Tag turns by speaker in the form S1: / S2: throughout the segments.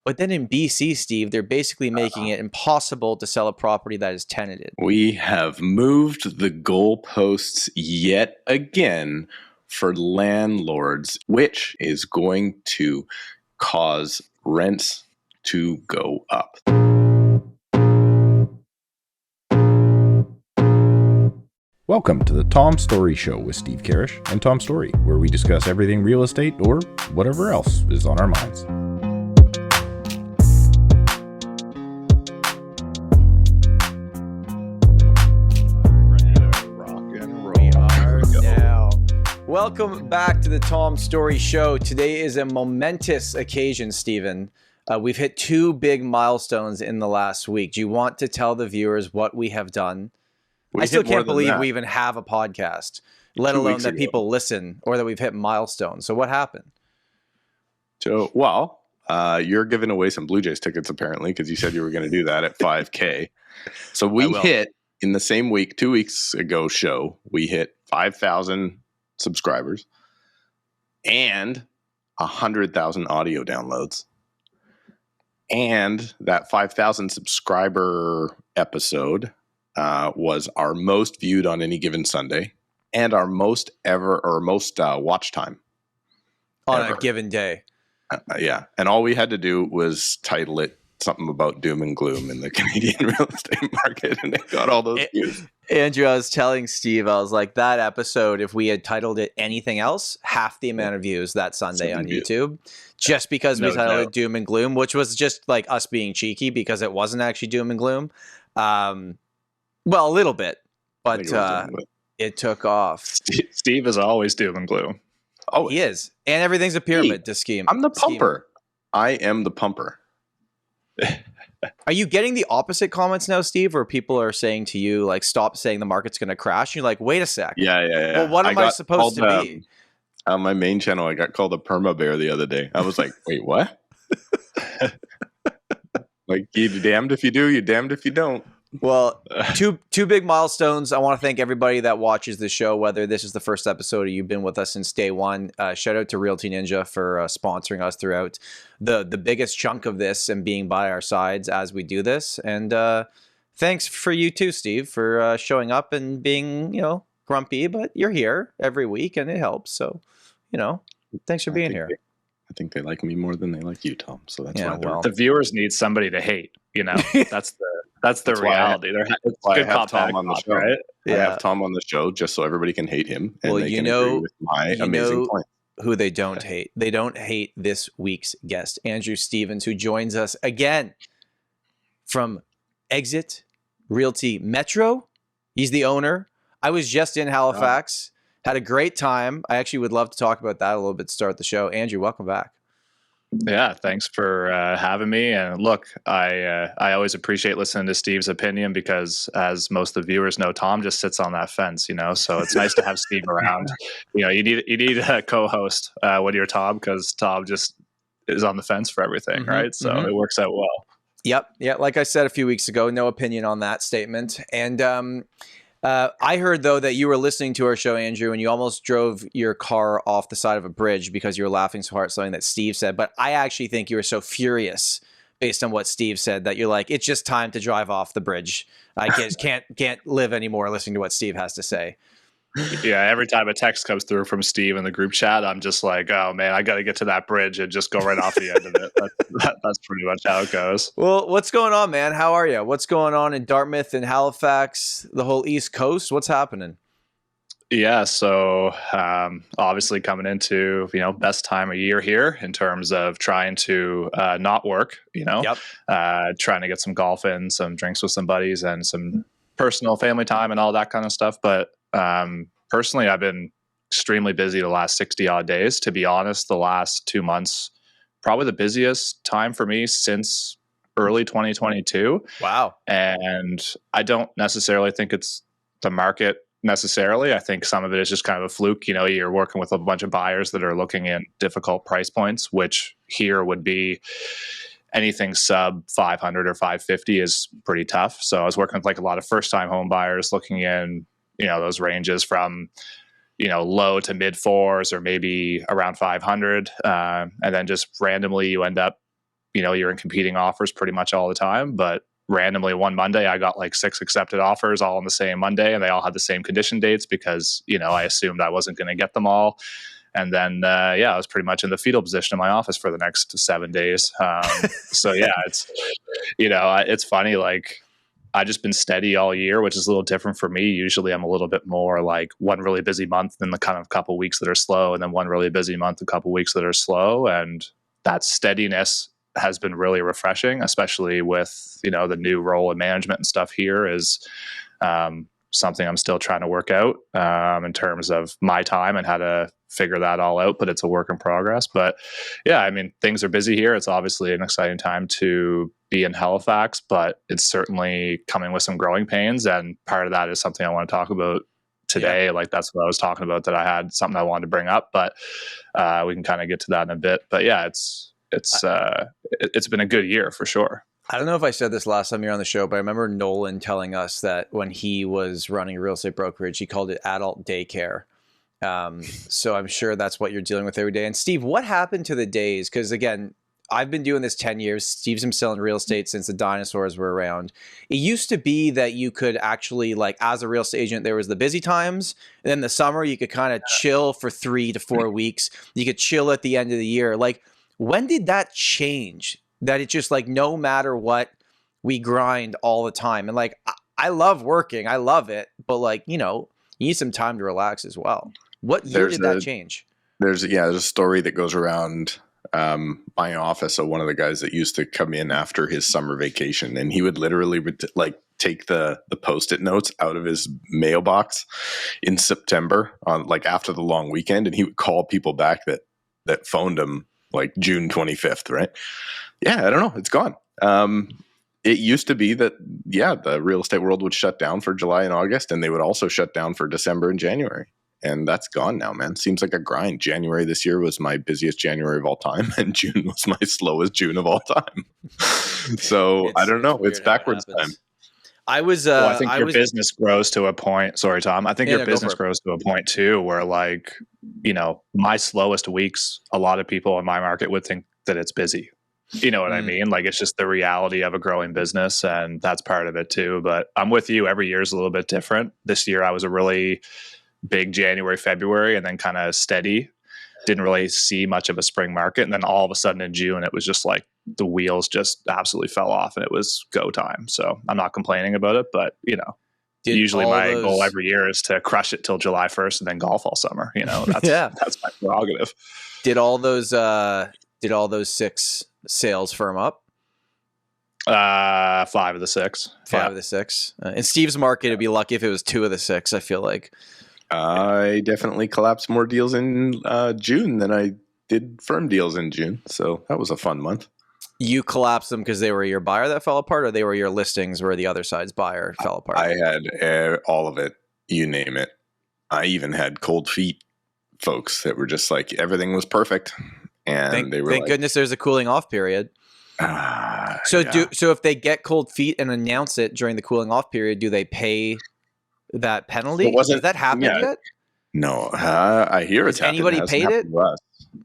S1: But then in BC, Steve, they're basically making it impossible to sell a property that is tenanted.
S2: We have moved the goalposts yet again for landlords, which is going to cause rents to go up.
S3: Welcome to the Tom Storey Show with Steve Karrasch and Tom Storey, where we discuss everything real estate or whatever else is on our minds.
S1: Welcome back to the Tom Storey Show. Today is a momentous occasion, Stephen. We've hit two big milestones in the last week. Do you want to tell the viewers what we have done? I still can't believe we even have a podcast, let alone that people listen or that we've hit milestones. So what happened?
S2: So, well, you're giving away some Blue Jays tickets apparently because you said you were going to do that at 5K. So we hit in the same week, 2 weeks ago show, we hit 5,000 subscribers and 100,000 audio downloads. And that 5,000 subscriber episode was our most viewed on any given Sunday and our most watch time
S1: on a given day.
S2: Yeah. And all we had to do was title it something about doom and gloom in the Canadian real estate market, and it got all those views.
S1: Andrew, I was telling Steve, I was like, that episode, if we had titled it anything else, half the amount of vieys that Sunday on YouTube, just because we titled it doom and gloom, which was just like us being cheeky because it wasn't actually doom and gloom. Well, a little bit, but it took off.
S4: Steve is always doom and gloom.
S1: Oh, he is. And everything's a pyramid to scheme.
S2: I'm the pumper. I am the pumper.
S1: Are you getting the opposite comments now, Steve, where people are saying to you, like, stop saying the market's going to crash? You're like, wait a sec.
S2: Yeah.
S1: Well, what am I supposed to be?
S2: On my main channel, I got called a perma bear the other day. I was like, wait, what? Like, you're damned if you do, you're damned if you don't.
S1: Well, two big milestones. I want to thank everybody that watches the show, whether this is the first episode or you've been with us since day one. Shout out to Realty Ninja for sponsoring us throughout the biggest chunk of this and being by our sides as we do this. And thanks for you too, Steve, for showing up and being, grumpy, but you're here every week and it helps. So, thanks for being here.
S2: I think they like me more than they like you, Tom. So that's why
S4: the viewers need somebody to hate. That's the reality.
S2: That's why I have Tom on the show. Right? Yeah. I have Tom on the show just so everybody can hate him. And they can agree with my amazing point.
S1: Who they don't hate. They don't hate this week's guest, Andrew Stephens, who joins us again from Exit Realty Metro. He's the owner. I was just in Halifax. Had a great time. I actually would love to talk about that a little bit to start the show. Andrew, welcome back.
S4: Yeah, thanks for having me. And look, I always appreciate listening to Steve's opinion because, as most of the viewers know, Tom just sits on that fence, So it's nice to have Steve around. You need a co-host when you're Tom because Tom just is on the fence for everything, right? So it works out well.
S1: Yep. Yeah. Like I said a few weeks ago, no opinion on that statement. And I heard, though, that you were listening to our show, Andrew, and you almost drove your car off the side of a bridge because you were laughing so hard at something that Steve said. But I actually think you were so furious based on what Steve said that you're like, it's just time to drive off the bridge. I can't live anymore listening to what Steve has to say.
S4: Yeah, every time a text comes through from Steve in the group chat, I'm just like, oh man, I got to get to that bridge and just go right off the end of it. That's pretty much how it goes.
S1: Well, what's going on, man? How are you? What's going on in Dartmouth and Halifax, the whole East Coast? What's happening?
S4: Yeah, so obviously coming into, best time of year here in terms of trying to not work, trying to get some golf in, some drinks with some buddies and some personal family time and all that kind of stuff. But personally, I've been extremely busy the last 60 odd days. To be honest, the last 2 months, probably the busiest time for me since early 2022.
S1: Wow.
S4: And I don't necessarily think it's the market necessarily. I think some of it is just kind of a fluke. You're working with a bunch of buyers that are looking at difficult price points, which here would be anything sub 500 or 550 is pretty tough. So I was working with like a lot of first time home buyers looking in, those ranges from, low to mid fours or maybe around 500. And then just randomly you end up you're in competing offers pretty much all the time. But randomly one Monday, I got like 6 accepted offers all on the same Monday, and they all had the same condition dates because, I assumed I wasn't going to get them all. And then, I was pretty much in the fetal position in my office for the next 7 days. So yeah, it's funny. Like, I've just been steady all year, which is a little different for me. Usually I'm a little bit more like one really busy month, then the kind of couple weeks that are slow, and then one really busy month, a couple weeks that are slow. And that steadiness has been really refreshing, especially with, the new role in management and stuff here is something I'm still trying to work out in terms of my time and how to figure that all out, but it's a work in progress. But yeah, I mean, things are busy here. It's obviously an exciting time to be in Halifax, but it's certainly coming with some growing pains. And part of that is something I want to talk about today. Yeah. Like, that's what I was talking about, that I had something I wanted to bring up, but we can kind of get to that in a bit. But yeah, it's been a good year for sure.
S1: I don't know if I said this last time you were on the show, but I remember Nolan telling us that when he was running a real estate brokerage, he called it adult daycare. So I'm sure that's what you're dealing with every day. And Steve, what happened to the days? Because again, I've been doing this 10 years. Steve's been selling real estate since the dinosaurs were around. It used to be that you could actually, like, as a real estate agent, there was the busy times. And then the summer, you could kind of chill for 3 to 4 weeks. You could chill at the end of the year. Like, when did that change? That it's just like, no matter what, we grind all the time. And like, I love working. I love it. But like, you need some time to relax as well. What year did that change? There's
S2: a story that goes around my office of one of the guys that used to come in after his summer vacation, and he would literally take the Post-it notes out of his mailbox in September on like after the long weekend, and he would call people back that phoned him like June 25th, right? Yeah, I don't know. It's gone. It used to be that, the real estate world would shut down for July and August, and they would also shut down for December and January. And that's gone now, man. Seems like a grind. January this year was my busiest January of all time, and June was my slowest June of all time. So I don't know. It's backwards time.
S4: I think your business grows to a point. Sorry, Tom. I think your business grows to a point too, where like, my slowest weeks, a lot of people in my market would think that it's busy. You know what I mean? Like, it's just the reality of a growing business, and that's part of it too. But I'm with you. Every year is a little bit different. This year I was a really big January, February, and then kind of steady. Didn't really see much of a spring market. And then all of a sudden in June, it was just like the wheels just absolutely fell off and it was go time. So I'm not complaining about it, but usually my goal every year is to crush it till July 1st and then golf all summer. That's my prerogative.
S1: Did all those 6 sales firm up?
S4: 5 of the 6.
S1: 5 of the 6. In Steve's market, it'd be lucky if it was 2 of the 6, I feel like.
S2: I definitely collapsed more deals in June than I did firm deals in June. So that was a fun month.
S1: You collapsed them because they were your buyer that fell apart, or they were your listings where the other side's buyer fell apart?
S2: I had all of it. You name it. I even had cold feet folks that were just like, everything was perfect. And they were
S1: thank goodness there's a cooling off period. So if they get cold feet and announce it during the cooling off period, do they pay that penalty? Has that happened yet?
S2: No, I hear it's happened.
S1: Anybody paid it?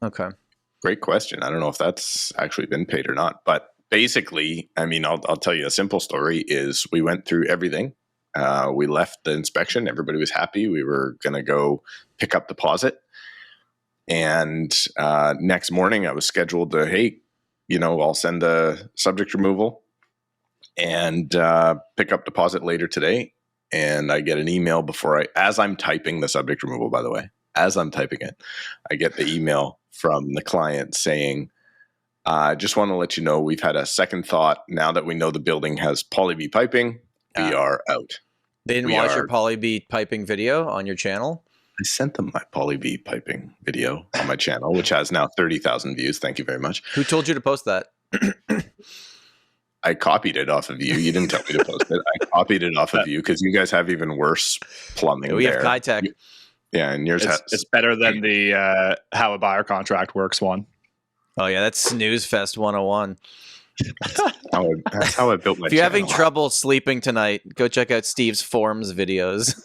S1: Okay.
S2: Great question. I don't know if that's actually been paid or not, but basically, I mean, I'll tell you a simple story is we went through everything. We left the inspection. Everybody was happy. We were going to go pick up deposit. And next morning I was scheduled to, hey, I'll send the subject removal and pick up deposit later today. And I get an email as I'm typing the subject removal, by the way, as I'm typing it, I get the email from the client saying, I just want to let you know we've had a second thought. Now that we know the building has poly B piping, we are out.
S1: They didn't watch your poly B piping video on your channel?
S2: I sent them my poly B piping video on my channel, which has now 30,000 views. Thank you very much.
S1: Who told you to post that?
S2: I copied it off of you. You didn't tell me to post it. I copied it off of you because you guys have even worse plumbing.
S1: We have Kitech.
S2: Yeah, and yours
S4: it's better than the how a buyer contract works one.
S1: Oh yeah, that's Snooze Fest 101.
S2: That's how I built my
S1: If you're having trouble sleeping tonight, go check out Steve's forms videos.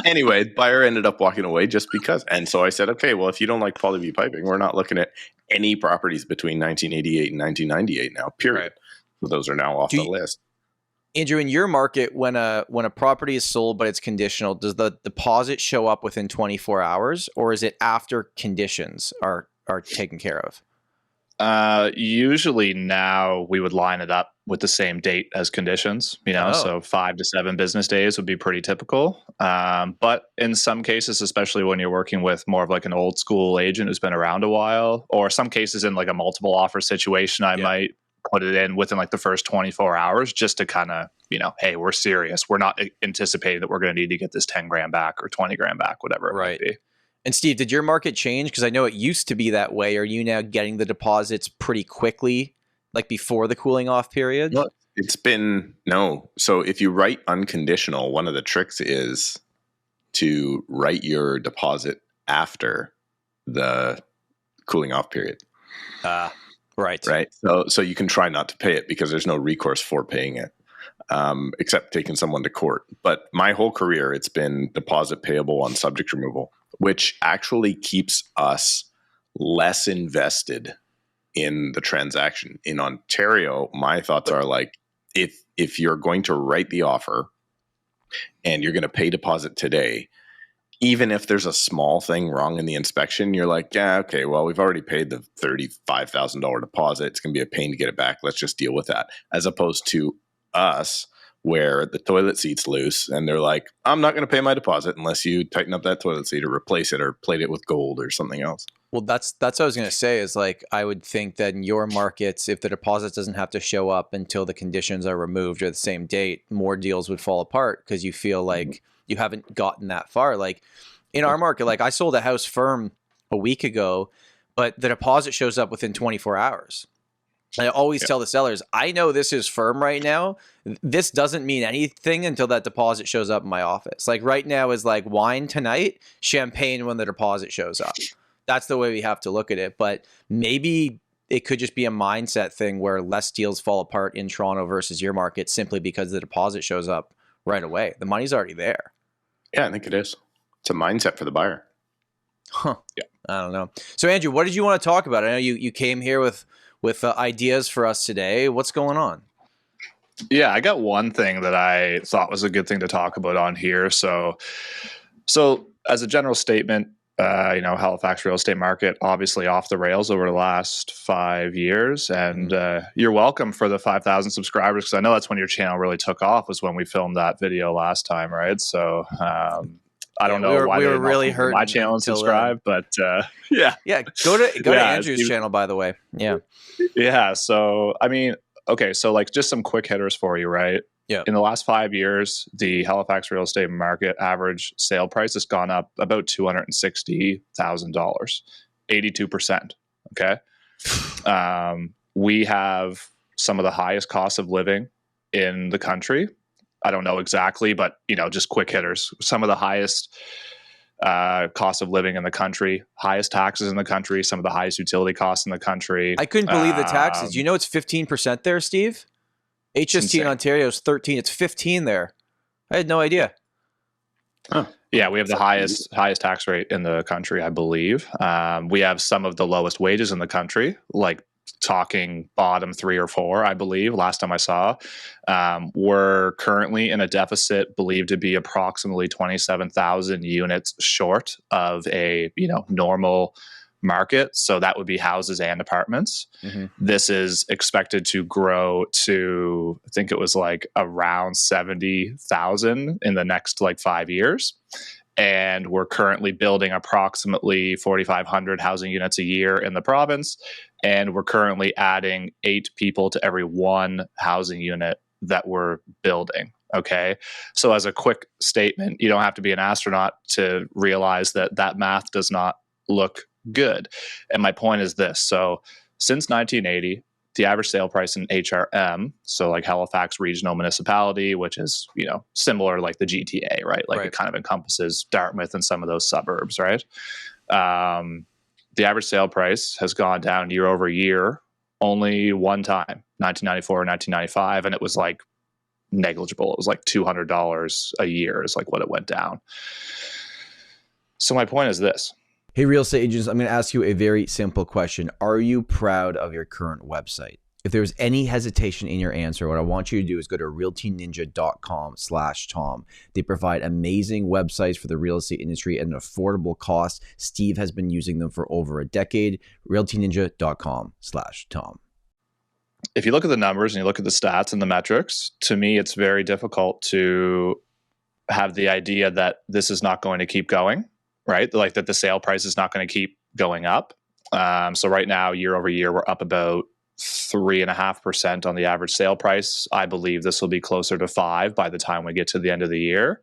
S2: Anyway, buyer ended up walking away just because. And so I said, okay, well, if you don't like poly V piping, we're not looking at any properties between 1988 and 1998 now, period. Right. So those are now off the list.
S1: Andrew, in your market, when a property is sold but it's conditional, does the deposit show up within 24 hours, or is it after conditions are taken care of?
S4: Usually now we would line it up with the same date as conditions, so 5 to 7 business days would be pretty typical. But in some cases, especially when you're working with more of like an old school agent who's been around a while, or some cases in like a multiple offer situation, I might put it in within like the first 24 hours just to kind of, hey, we're serious. We're not anticipating that we're going to need to get this 10 grand back or 20 grand back, whatever it might be.
S1: And Steve, did your market change? Because I know it used to be that way. Are you now getting the deposits pretty quickly, like before the cooling off period?
S2: No, it's been no. So if you write unconditional, one of the tricks is to write your deposit after the cooling off period.
S1: Right.
S2: So you can try not to pay it because there's no recourse for paying it, except taking someone to court. But my whole career, it's been deposit payable on subject removal, which actually keeps us less invested in the transaction. In Ontario, my thoughts are like, if you're going to write the offer and you're going to pay deposit today, even if there's a small thing wrong in the inspection, you're like, yeah, okay, well, we've already paid the $35,000 deposit. It's going to be a pain to get it back. Let's just deal with that. As opposed to us, where the toilet seat's loose and they're like, I'm not going to pay my deposit unless you tighten up that toilet seat or replace it or plate it with gold or something else.
S1: Well, that's what I was going to say is like, I would think that in your markets, if the deposit doesn't have to show up until the conditions are removed or the same date, more deals would fall apart because you feel like you haven't gotten that far. Like in our market, like I sold a house firm a week ago, but the deposit shows up within 24 hours. I always tell the sellers, I know this is firm right now. This doesn't mean anything until that deposit shows up in my office. Like right now is like wine tonight, champagne when the deposit shows up. That's the way we have to look at it. But maybe it could just be a mindset thing where less deals fall apart in Toronto versus your market simply because the deposit shows up right away. The money's already there.
S2: Yeah, I think it is. It's a mindset for the buyer.
S1: Huh. Yeah. I don't know. So Andrew, what did you want to talk about? I know you came here with ideas for us today. What's going on?
S4: Yeah, I got one thing that I thought was a good thing to talk about on here. So as a general statement, Halifax real estate market, obviously off the rails over the last 5 years. And you're welcome for the 5,000 subscribers, because I know that's when your channel really took off, was when we filmed that video last time, right? So I don't know why
S1: we were really hurt
S4: my channel and subscribe, but yeah.
S1: Go to Andrew's channel, by the way.
S4: Yeah. So I mean, okay, so like just some quick hitters for you, right?
S1: Yeah.
S4: In the last 5 years, the Halifax real estate market average sale price has gone up about $260,000, 82%. Okay. We have some of the highest costs of living in the country. I don't know exactly, but just quick hitters. Some of the highest cost of living in the country, highest taxes in the country, some of the highest utility costs in the country.
S1: I couldn't believe the taxes. You know, it's 15% there, Steve. HST in Ontario is 13. It's 15 there. I had no idea.
S4: Huh. Yeah, we have the highest tax rate in the country, I believe. We have some of the lowest wages in the country, like talking bottom 3 or 4, I believe, last time I saw. We're currently in a deficit believed to be approximately 27,000 units short of a normal market. So that would be houses and apartments. Mm-hmm. This is expected to grow to, I think it was like around 70,000 in the next 5 years. And we're currently building approximately 4,500 housing units a year in the province. And we're currently adding 8 people to every 1 housing unit that we're building. Okay. So as a quick statement, you don't have to be an astronaut to realize that math does not look good. And my point is this. So since 1980, the average sale price in HRM, so like Halifax Regional Municipality, which is, similar like the GTA, right? It kind of encompasses Dartmouth and some of those suburbs, right? The average sale price has gone down year over year only one time, 1994 and 1995. And it was like negligible. It was like $200 a year is like what it went down. So my point is this.
S1: Hey, real estate agents, I'm going to ask you a very simple question. Are you proud of your current website? If there's any hesitation in your answer, what I want you to do is go to realtyninja.com/Tom. They provide amazing websites for the real estate industry at an affordable cost. Steve has been using them for over a decade. realtyninja.com/Tom.
S4: If you look at the numbers and you look at the stats and the metrics, to me, it's very difficult to have the idea that this is not going to keep going, right? Like that the sale price is not going to keep going up. So right now, year over year, we're up about 3.5% on the average sale price. I believe this will be closer to 5% by the time we get to the end of the year.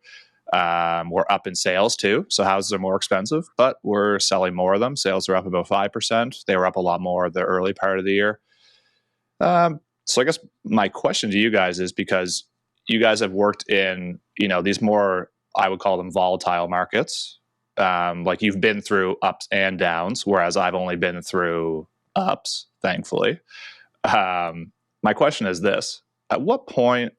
S4: We're up in sales too. So houses are more expensive, but we're selling more of them. Sales are up about 5%. They were up a lot more the early part of the year. So I guess my question to you guys is, because you guys have worked in, these more, I would call them volatile markets. Like you've been through ups and downs, whereas I've only been through ups, thankfully. My question is this: at what point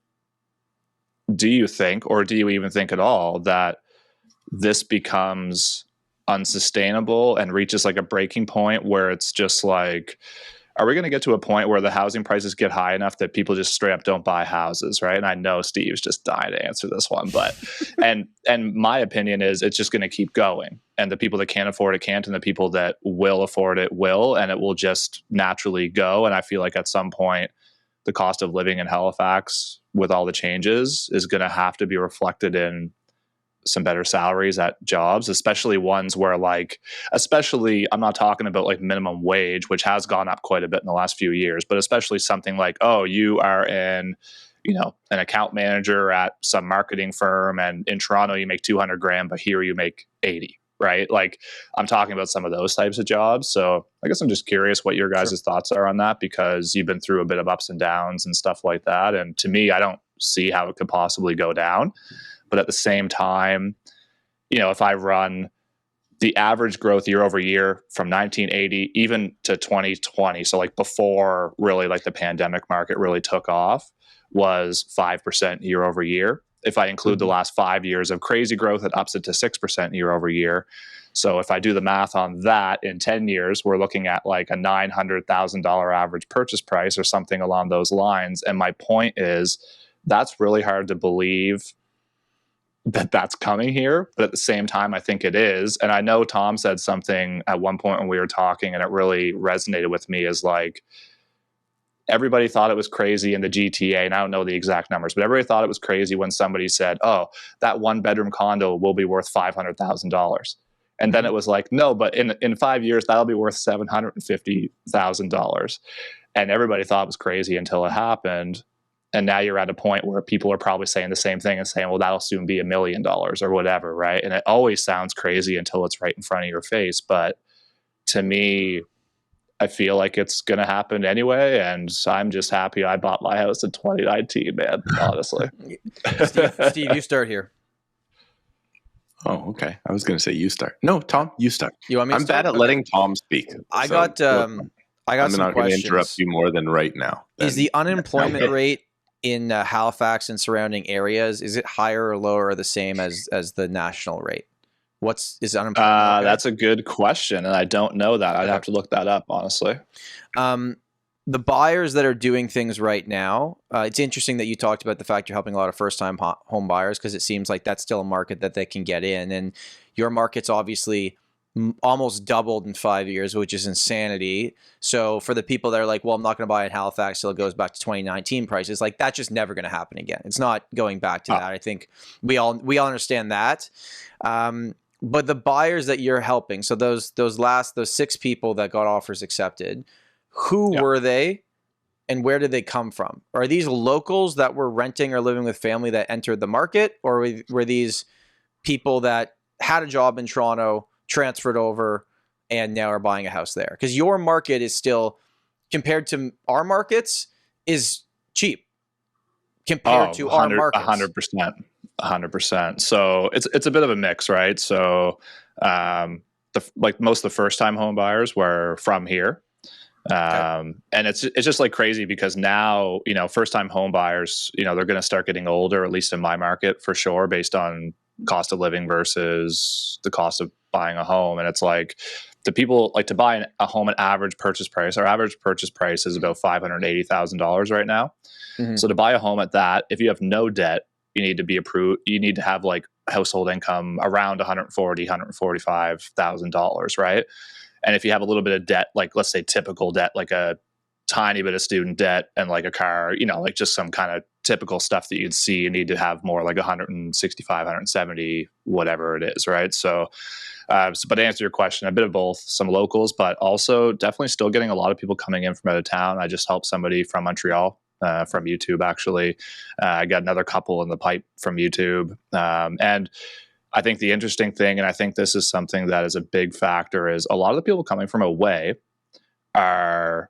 S4: do you think, or do you even think at all, that this becomes unsustainable and reaches like a breaking point where it's just like, are we going to get to a point where the housing prices get high enough that people just straight up don't buy houses, right? And I know Steve's just dying to answer this one, but and my opinion is it's just going to keep going. And the people that can't afford it can't, and the people that will afford it will, and it will just naturally go. And I feel like at some point, the cost of living in Halifax with all the changes is going to have to be reflected in some better salaries at jobs, especially ones where especially I'm not talking about like minimum wage, which has gone up quite a bit in the last few years, but especially something like, oh, you are an account manager at some marketing firm, and in Toronto you make 200 grand, but here you make 80, right? Like I'm talking about some of those types of jobs. So I guess I'm just curious what your guys' thoughts are on that, because you've been through a bit of ups and downs and stuff like that. And to me, I don't see how it could possibly go down. But at the same time, if I run the average growth year over year from 1980 even to 2020, so like before really like the pandemic market really took off, was 5% year over year. If I include the last 5 years of crazy growth, it ups it to 6% year over year. So if I do the math on that, in 10 years, we're looking at like a $900,000 average purchase price or something along those lines. And my point is, that's really hard to believe that that's coming here, but at the same time, I think it is. And I know Tom said something at one point when we were talking, and it really resonated with me, is like, everybody thought it was crazy in the GTA, and I don't know the exact numbers, but everybody thought it was crazy when somebody said, oh, that 1-bedroom condo will be worth $500,000. And then it was like, no, but in 5 years, that'll be worth $750,000. And everybody thought it was crazy until it happened. And now you're at a point where people are probably saying the same thing and saying, well, that'll soon be $1 million or whatever, right? And it always sounds crazy until it's right in front of your face. But to me, I feel like it's going to happen anyway. And I'm just happy I bought my house in 2019, man, honestly.
S1: Steve, you start here.
S2: Oh, okay. I was going to say you start. No, Tom, you start.
S1: You want me to
S2: I'm
S1: start?
S2: bad at letting Tom speak.
S1: I got some questions.
S2: I'm not going to interrupt you more than right now.
S1: Is the unemployment rate in Halifax and surrounding areas, is it higher or lower or the same as the national rate? Is unemployment?
S4: That's a good question, and I don't know that. I'd have to look that up, honestly.
S1: The buyers that are doing things right now, it's interesting that you talked about the fact you're helping a lot of first-time home buyers, because it seems like that's still a market that they can get in. And your market's obviously almost doubled in 5 years, which is insanity. So for the people that are like, well, I'm not going to buy in Halifax till it goes back to 2019 prices, like that's just never going to happen again. It's not going back to that. I think we all understand that. But the buyers that you're helping, so those 6 people that got offers accepted, who were they and where did they come from? Are these locals that were renting or living with family that entered the market, or were these people that had a job in Toronto, transferred over, and now are buying a house there? Because your market is still, compared to our markets, is cheap compared to our markets.
S4: 100%. So it's a bit of a mix, right? So like most of the first time home buyers were from here. And it's just like crazy because now, first time home buyers, they're going to start getting older, at least in my market for sure, based on cost of living versus the cost of buying a home. And it's like the people like to buy a home at average purchase price. Our average purchase price is about $580,000 right now. Mm-hmm. So to buy a home at that, if you have no debt, you need to be approved. You need to have like household income around $145,000, right? And if you have a little bit of debt, like let's say typical debt, like a tiny bit of student debt and like a car, like just some kind of typical stuff that you'd see, you need to have more like 165, 170, whatever it is, right? So, but to answer your question, a bit of both, some locals, but also definitely still getting a lot of people coming in from out of town. I just helped somebody from Montreal, from YouTube, actually. I got another couple in the pipe from YouTube. And I think the interesting thing, and I think this is something that is a big factor, is a lot of the people coming from away are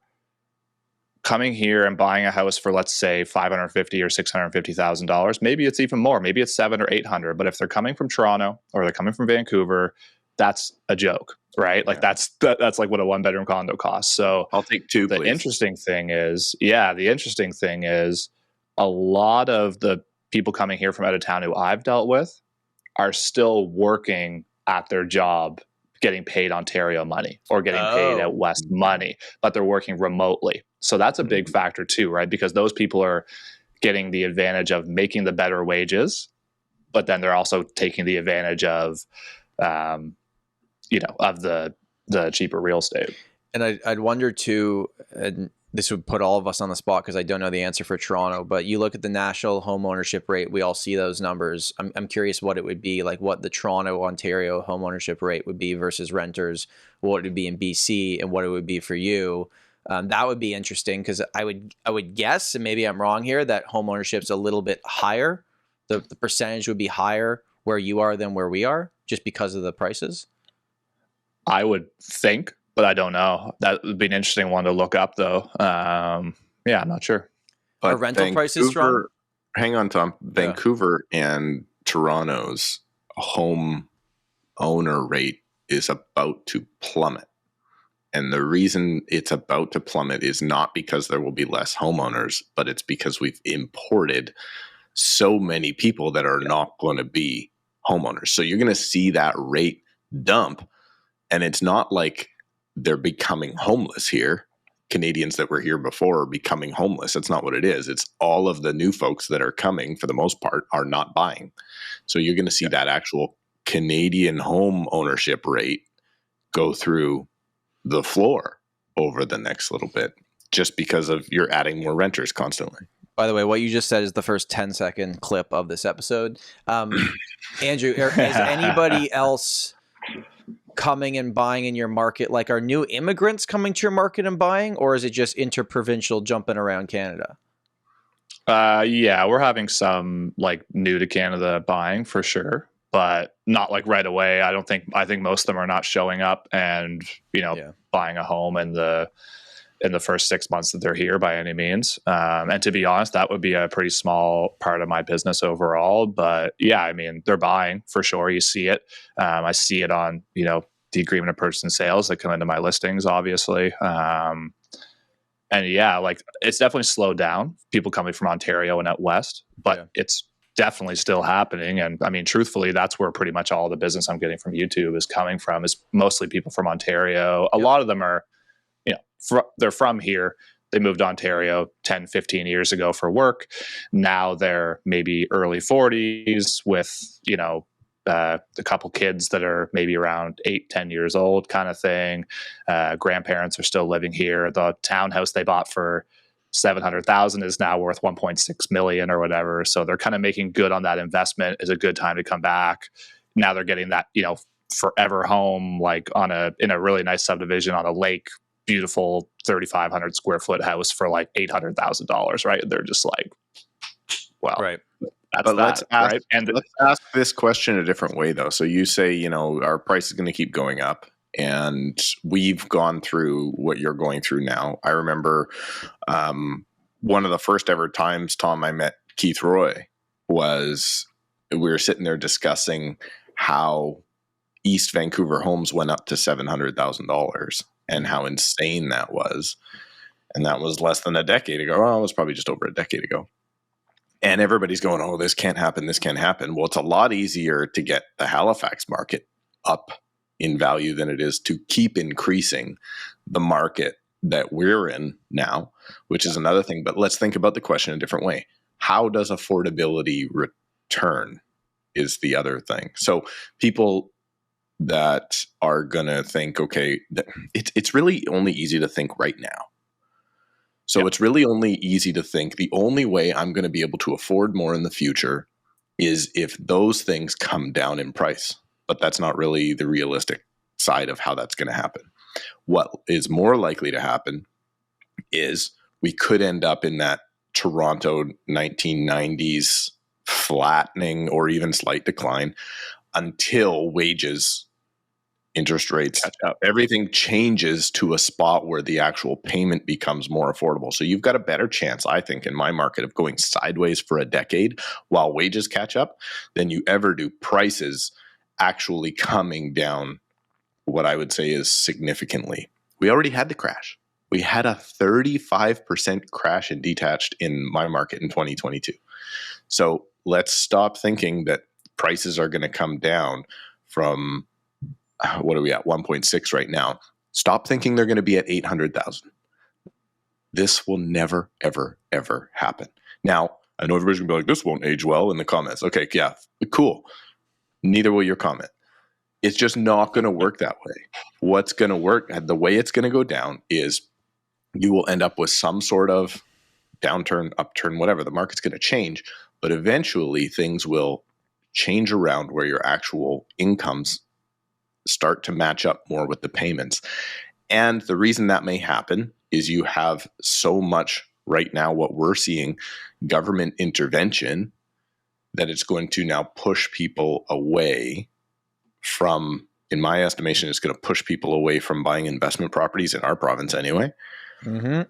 S4: coming here and buying a house for, let's say, $550,000 or $650,000. Maybe it's even more. Maybe it's $700,000 or $800,000. But if they're coming from Toronto or they're coming from Vancouver, that's a joke, right? Like that's like what a 1-bedroom condo costs. So
S2: I'll take two.
S4: The
S2: please.
S4: interesting thing is a lot of the people coming here from out of town who I've dealt with are still working at their job, getting paid Ontario money or getting paid out West money, but they're working remotely. So that's a big factor too, right? Because those people are getting the advantage of making the better wages, but then they're also taking the advantage of, of the cheaper real estate. And
S1: I'd wonder too, and this would put all of us on the spot because I don't know the answer for Toronto, but you look at the national home ownership rate, we all see those numbers. I'm curious what it would be, like what the Toronto, Ontario home ownership rate would be versus renters, what it would be in BC and what it would be for you. That would be interesting because I would guess, and maybe I'm wrong here, that home ownership's a little bit higher. The percentage would be higher where you are than where we are just because of the prices.
S4: I would think, but I don't know. That would be an interesting one to look up, though. I'm not sure.
S1: But are rental prices strong?
S2: Hang on, Tom. Vancouver and Toronto's home owner rate is about to plummet. And the reason it's about to plummet is not because there will be less homeowners, but it's because we've imported so many people that are not going to be homeowners. So you're going to see that rate dump. And it's not like they're becoming homeless here. Canadians that were here before are becoming homeless. That's not what it is. It's all of the new folks that are coming, for the most part, are not buying. So you're going to see that actual Canadian home ownership rate go through the floor over the next little bit, just because of you're adding more renters constantly.
S1: By the way, what you just said is the first 10-second clip of this episode. Andrew, is anybody else coming and buying in your market? Like, are new immigrants coming to your market and buying, or is it just interprovincial jumping around Canada?
S4: We're having some like new to Canada buying for sure, but not like right away. I think most of them are not showing up and, buying a home in the first 6 months that they're here by any means. And to be honest, that would be a pretty small part of my business overall. But they're buying for sure. You see it. I see it on, the agreement of purchase and sales that come into my listings, obviously. It's definitely slowed down, people coming from Ontario and out west, but it's definitely still happening. And I mean, truthfully, that's where pretty much all the business I'm getting from YouTube is coming from, is mostly people from Ontario. A lot of them are, they're from here. They moved to Ontario 10, 15 years ago for work. Now they're maybe early 40s with, a couple kids that are maybe around 8, 10 years old kind of thing. Grandparents are still living here. The townhouse they bought for $700,000 is now worth $1.6 million or whatever. So they're kind of making good on that investment. Is a good time to come back. Now they're getting that, forever home, like in a really nice subdivision on a lake, beautiful 3,500 square foot house for like $800,000, right? They're just like, well,
S1: right.
S2: Let's ask this question a different way, though. So you say, our price is going to keep going up, and we've gone through what you're going through now. I remember one of the first ever times, Tom, I met Keith Roy was we were sitting there discussing how East Vancouver homes went up to $700,000. and how insane that was. And that was less than a decade ago. Well, it was probably just over a decade ago. And everybody's going, oh, this can't happen. This can't happen. Well, it's a lot easier to get the Halifax market up in value than it is to keep increasing the market that we're in now, which is another thing. But let's think about the question a different way. How does affordability return is the other thing. So people that are going to think, okay, it's really only easy to think right now. So it's really only easy to think the only way I'm going to be able to afford more in the future is if those things come down in price. But that's not really the realistic side of how that's going to happen. What is more likely to happen is we could end up in that Toronto 1990s flattening or even slight decline until wages, interest rates, everything changes to a spot where the actual payment becomes more affordable. So you've got a better chance, I think, in my market of going sideways for a decade while wages catch up than you ever do prices actually coming down, what I would say is significantly. We already had the crash. We had a 35% crash in detached in my market in 2022. So let's stop thinking that prices are going to come down from, what are we at, 1.6 right now. Stop thinking they're going to be at 800,000. This will never, ever, ever happen. Now, I know everybody's going to be like, this won't age well in the comments. Okay, yeah, cool. Neither will your comment. It's just not going to work that way. What's going to work, the way it's going to go down is you will end up with some sort of downturn, upturn, whatever. The market's going to change, but eventually things will change around where your actual incomes start to match up more with the payments. And the reason that may happen is you have so much right now, what we're seeing, government intervention, that it's going to now push people away from, in my estimation, it's going to push people away from buying investment properties in our province anyway. Mm-hmm.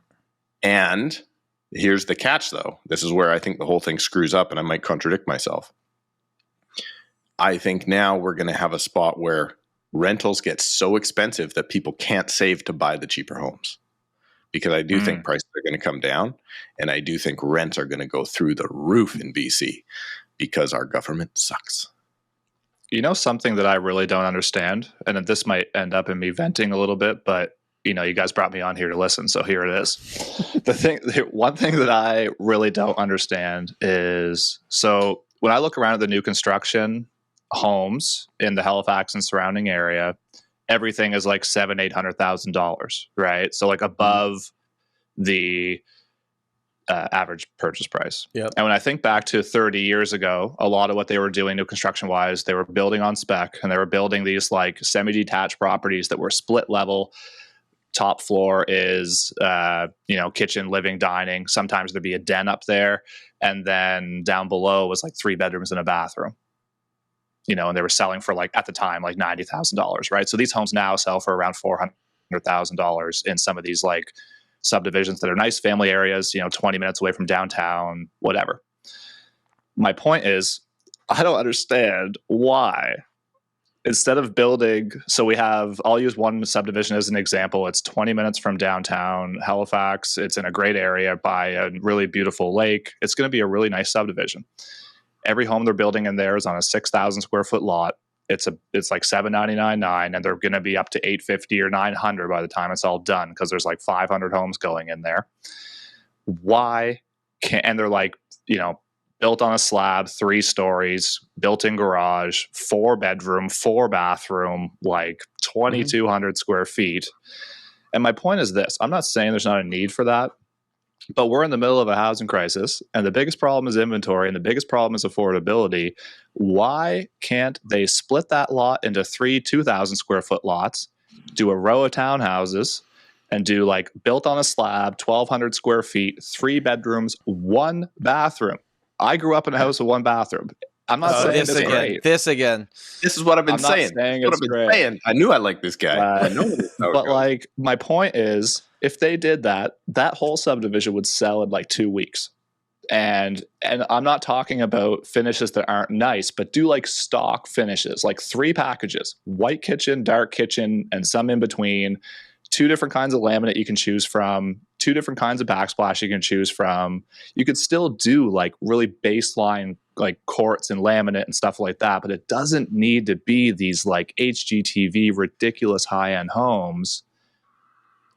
S2: And here's the catch, though. This is where I think the whole thing screws up, and I might contradict myself. I think now we're going to have a spot where rentals get so expensive that people can't save to buy the cheaper homes. Because I do think prices are going to come down, and I do think rents are going to go through the roof in BC because our government sucks.
S4: You know, something that I really don't understand, and this might end up in me venting a little bit, but you know, you guys brought me on here to listen, so here it is. One thing that I really don't understand is, so when I look around at the new construction homes in the Halifax and surrounding area, everything is like $700,000-$800,000, right? So like above the average purchase price. Yep. And when I think back to 30 years ago, a lot of what they were doing new construction wise, they were building on spec, and they were building these like semi-detached properties that were split level. Top floor is, kitchen, living, dining. Sometimes there'd be a den up there. And then down below was like 3 bedrooms and a bathroom. And they were selling for like, at the time, like $90,000, right? So these homes now sell for around $400,000 in some of these like subdivisions that are nice family areas, 20 minutes away from downtown, whatever. My point is, I don't understand why. Instead of building, I'll use one subdivision as an example. It's 20 minutes from downtown Halifax. It's in a great area by a really beautiful lake. It's going to be a really nice subdivision. Every home they're building in there is on a 6,000 square foot lot. It's like $799.9, and they're going to be up to $850 or $900 by the time it's all done, because there's like 500 homes going in there. And they're like, built on a slab, 3 stories, built-in garage, 4 bedroom, 4 bathroom, like 2,200 square feet. And my point is this: I'm not saying there's not a need for that, but we're in the middle of a housing crisis, and the biggest problem is inventory, and the biggest problem is affordability. Why can't they split that lot into 3 2,000 square foot lots, do a row of townhouses, and do like built on a slab, 1,200 square feet, 3 bedrooms, 1 bathroom? I grew up in a house with 1 bathroom. I'm not saying
S1: this again.
S4: Great.
S1: This again.
S2: This is what I've been saying. I knew I liked this guy. I know
S4: but like, my point is, if they did that whole subdivision would sell in like 2 weeks. And I'm not talking about finishes that aren't nice, but do like stock finishes, like 3 packages: white kitchen, dark kitchen, and some in between. 2 different kinds of laminate you can choose from, 2 different kinds of backsplash you can choose from. You could still do like really baseline like quartz and laminate and stuff like that, but it doesn't need to be these like HGTV ridiculous high-end homes.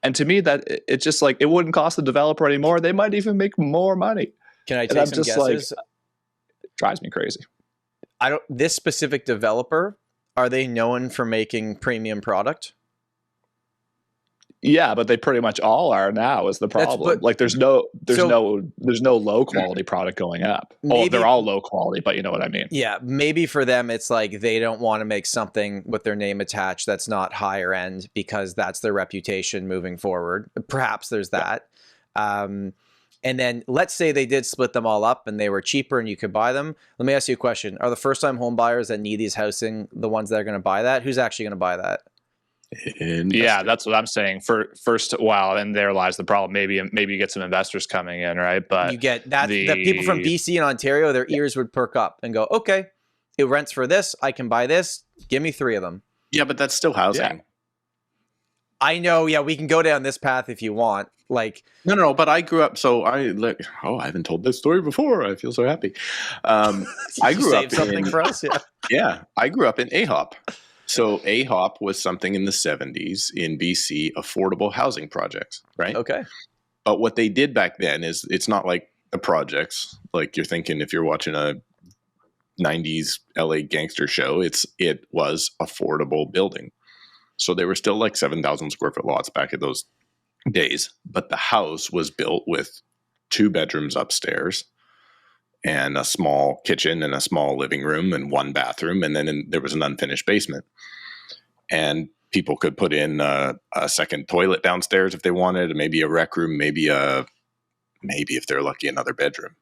S4: And to me, that it just like, it wouldn't cost the developer anymore. They might even make more money.
S1: Can I take some guesses?
S4: Like, it drives me crazy.
S1: This specific developer, are they known for making premium product?
S4: Yeah, but they pretty much all are now is the problem. Like there's no low quality product going up. They're all low quality, but you know what I mean.
S1: Yeah, maybe for them it's like they don't want to make something with their name attached that's not higher end because that's their reputation moving forward. Perhaps there's that. And then let's say they did split them all up and they were cheaper and you could buy them. Let me ask you a question. Are the first-time home buyers that need these housing the ones that are going to buy that? Who's actually going to buy that?
S4: Yeah, that's what I'm saying. And there lies the problem. Maybe you get some investors coming in, right? But
S1: you get that the people from BC and Ontario, their ears would perk up and go, okay, it rents for this. I can buy this. Give me 3 of them.
S2: Yeah, but that's still housing.
S1: Yeah. I know. Yeah, we can go down this path if you want. Like
S2: no. But I grew up. So I haven't told this story before. I feel so happy. I grew up
S1: something for us. Yeah.
S2: Yeah, I grew up in AHOP. So AHOP was something in the 70s in BC, affordable housing projects, right?
S1: Okay.
S2: But what they did back then is it's not like the projects, like you're thinking if you're watching a 90s LA gangster show, it was affordable building. So they were still like 7,000 square foot lots back in those days. But the house was built with 2 bedrooms upstairs and a small kitchen and a small living room and 1 bathroom. And then there was an unfinished basement. And people could put in a second toilet downstairs if they wanted, maybe a rec room, maybe if they're lucky, another bedroom.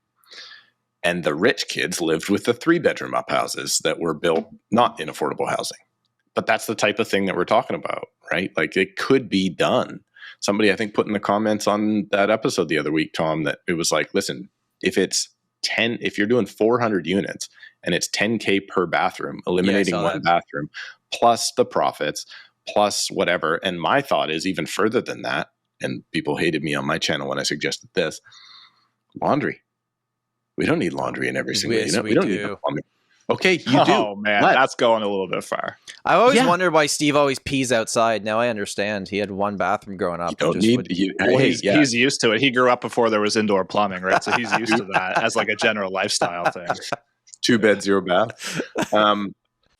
S2: And the rich kids lived with the 3-bedroom up houses that were built not in affordable housing. But that's the type of thing that we're talking about, right? Like it could be done. Somebody, I think, put in the comments on that episode the other week, Tom, that it was like, listen, if you're doing 400 units and it's $10K per bathroom, eliminating 1 bathroom, plus the profits, plus whatever. And my thought is even further than that. And people hated me on my channel when I suggested this. Laundry. We don't need laundry in every single unit. We don't need plumbing. Okay, you do.
S4: Oh, man, that's going a little bit far.
S1: I always wondered why Steve always pees outside. Now I understand. He had 1 bathroom growing up.
S4: He's used to it. He grew up before there was indoor plumbing, right? So he's used to that as like a general lifestyle thing.
S2: 2 bed, 0 bath.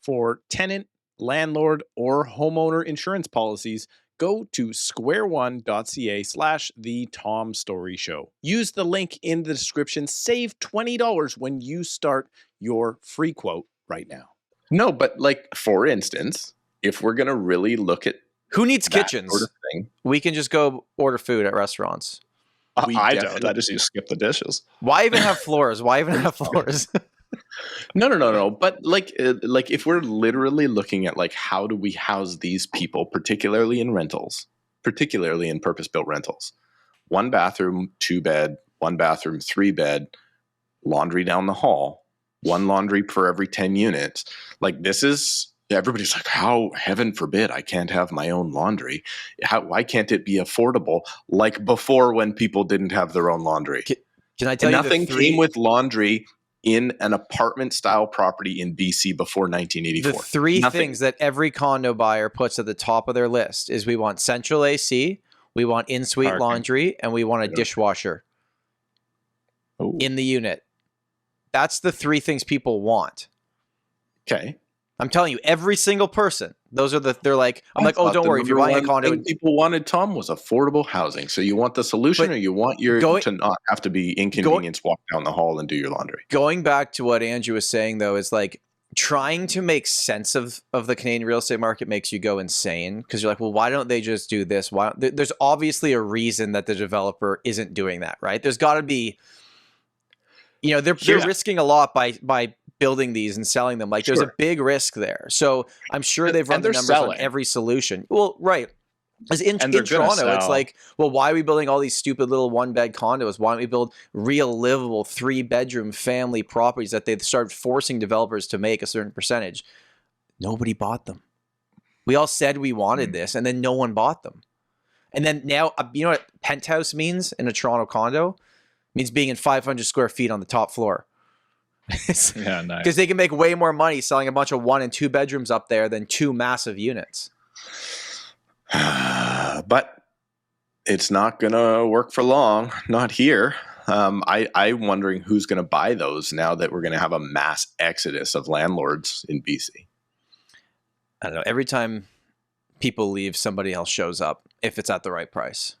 S5: For tenant, landlord, or homeowner insurance policies, go to squareone.ca/the Tom Storey Show. Use the link in the description. Save $20 when you start your free quote right now.
S2: No, but like, for instance, if we're going to really look at
S1: who needs kitchens,
S2: sort of thing,
S1: we can just go order food at restaurants.
S4: I don't. I just need to skip the dishes.
S1: Why even have floors?
S2: No. But like if we're literally looking at like, how do we house these people, particularly in rentals, particularly in purpose-built rentals? 1 bathroom, 2 bed, 1 bathroom, 3 bed, laundry down the hall, 1 laundry for every 10 units. Like this is, everybody's like, how, heaven forbid, I can't have my own laundry. Why can't it be affordable? Like before, when people didn't have their own laundry.
S1: Can I tell you
S2: nothing came with laundry in an apartment style property in BC before 1984.
S1: The 3 things that every condo buyer puts at the top of their list is we want central AC, we want in-suite laundry, and we want a dishwasher in the unit. That's the 3 things people want.
S2: Okay.
S1: I'm telling you, every single person. They're like, oh, don't worry. If you're buying a condo,
S2: people wanted, Tom, was affordable housing. So you want the solution, or you want to not have to be inconvenienced, walk down the hall and do your laundry. Going
S1: back to what Andrew was saying, though, is like trying to make sense of the Canadian real estate market makes you go insane, because you're like, well, why don't they just do this? There's obviously a reason that the developer isn't doing that, right? There's got to be. They're risking a lot by building these and selling them. Like there's a big risk there. So I'm sure they've run the numbers on every solution. Well, right. As in Toronto, it's like, well, why are we building all these stupid little 1-bed condos? Why don't we build real livable 3-bedroom family properties that they started forcing developers to make a certain percentage? Nobody bought them. We all said we wanted this, and then no one bought them. And then now, you know what penthouse means in a Toronto condo? It means being in 500 square feet on the top floor.
S4: Yeah, nice.
S1: Because they can make way more money selling a bunch of 1 and 2 bedrooms up there than 2 massive units.
S2: But it's not going to work for long. Not here. I'm wondering who's going to buy those now that we're going to have a mass exodus of landlords in BC.
S1: I don't know. Every time people leave, somebody else shows up if it's at the right price.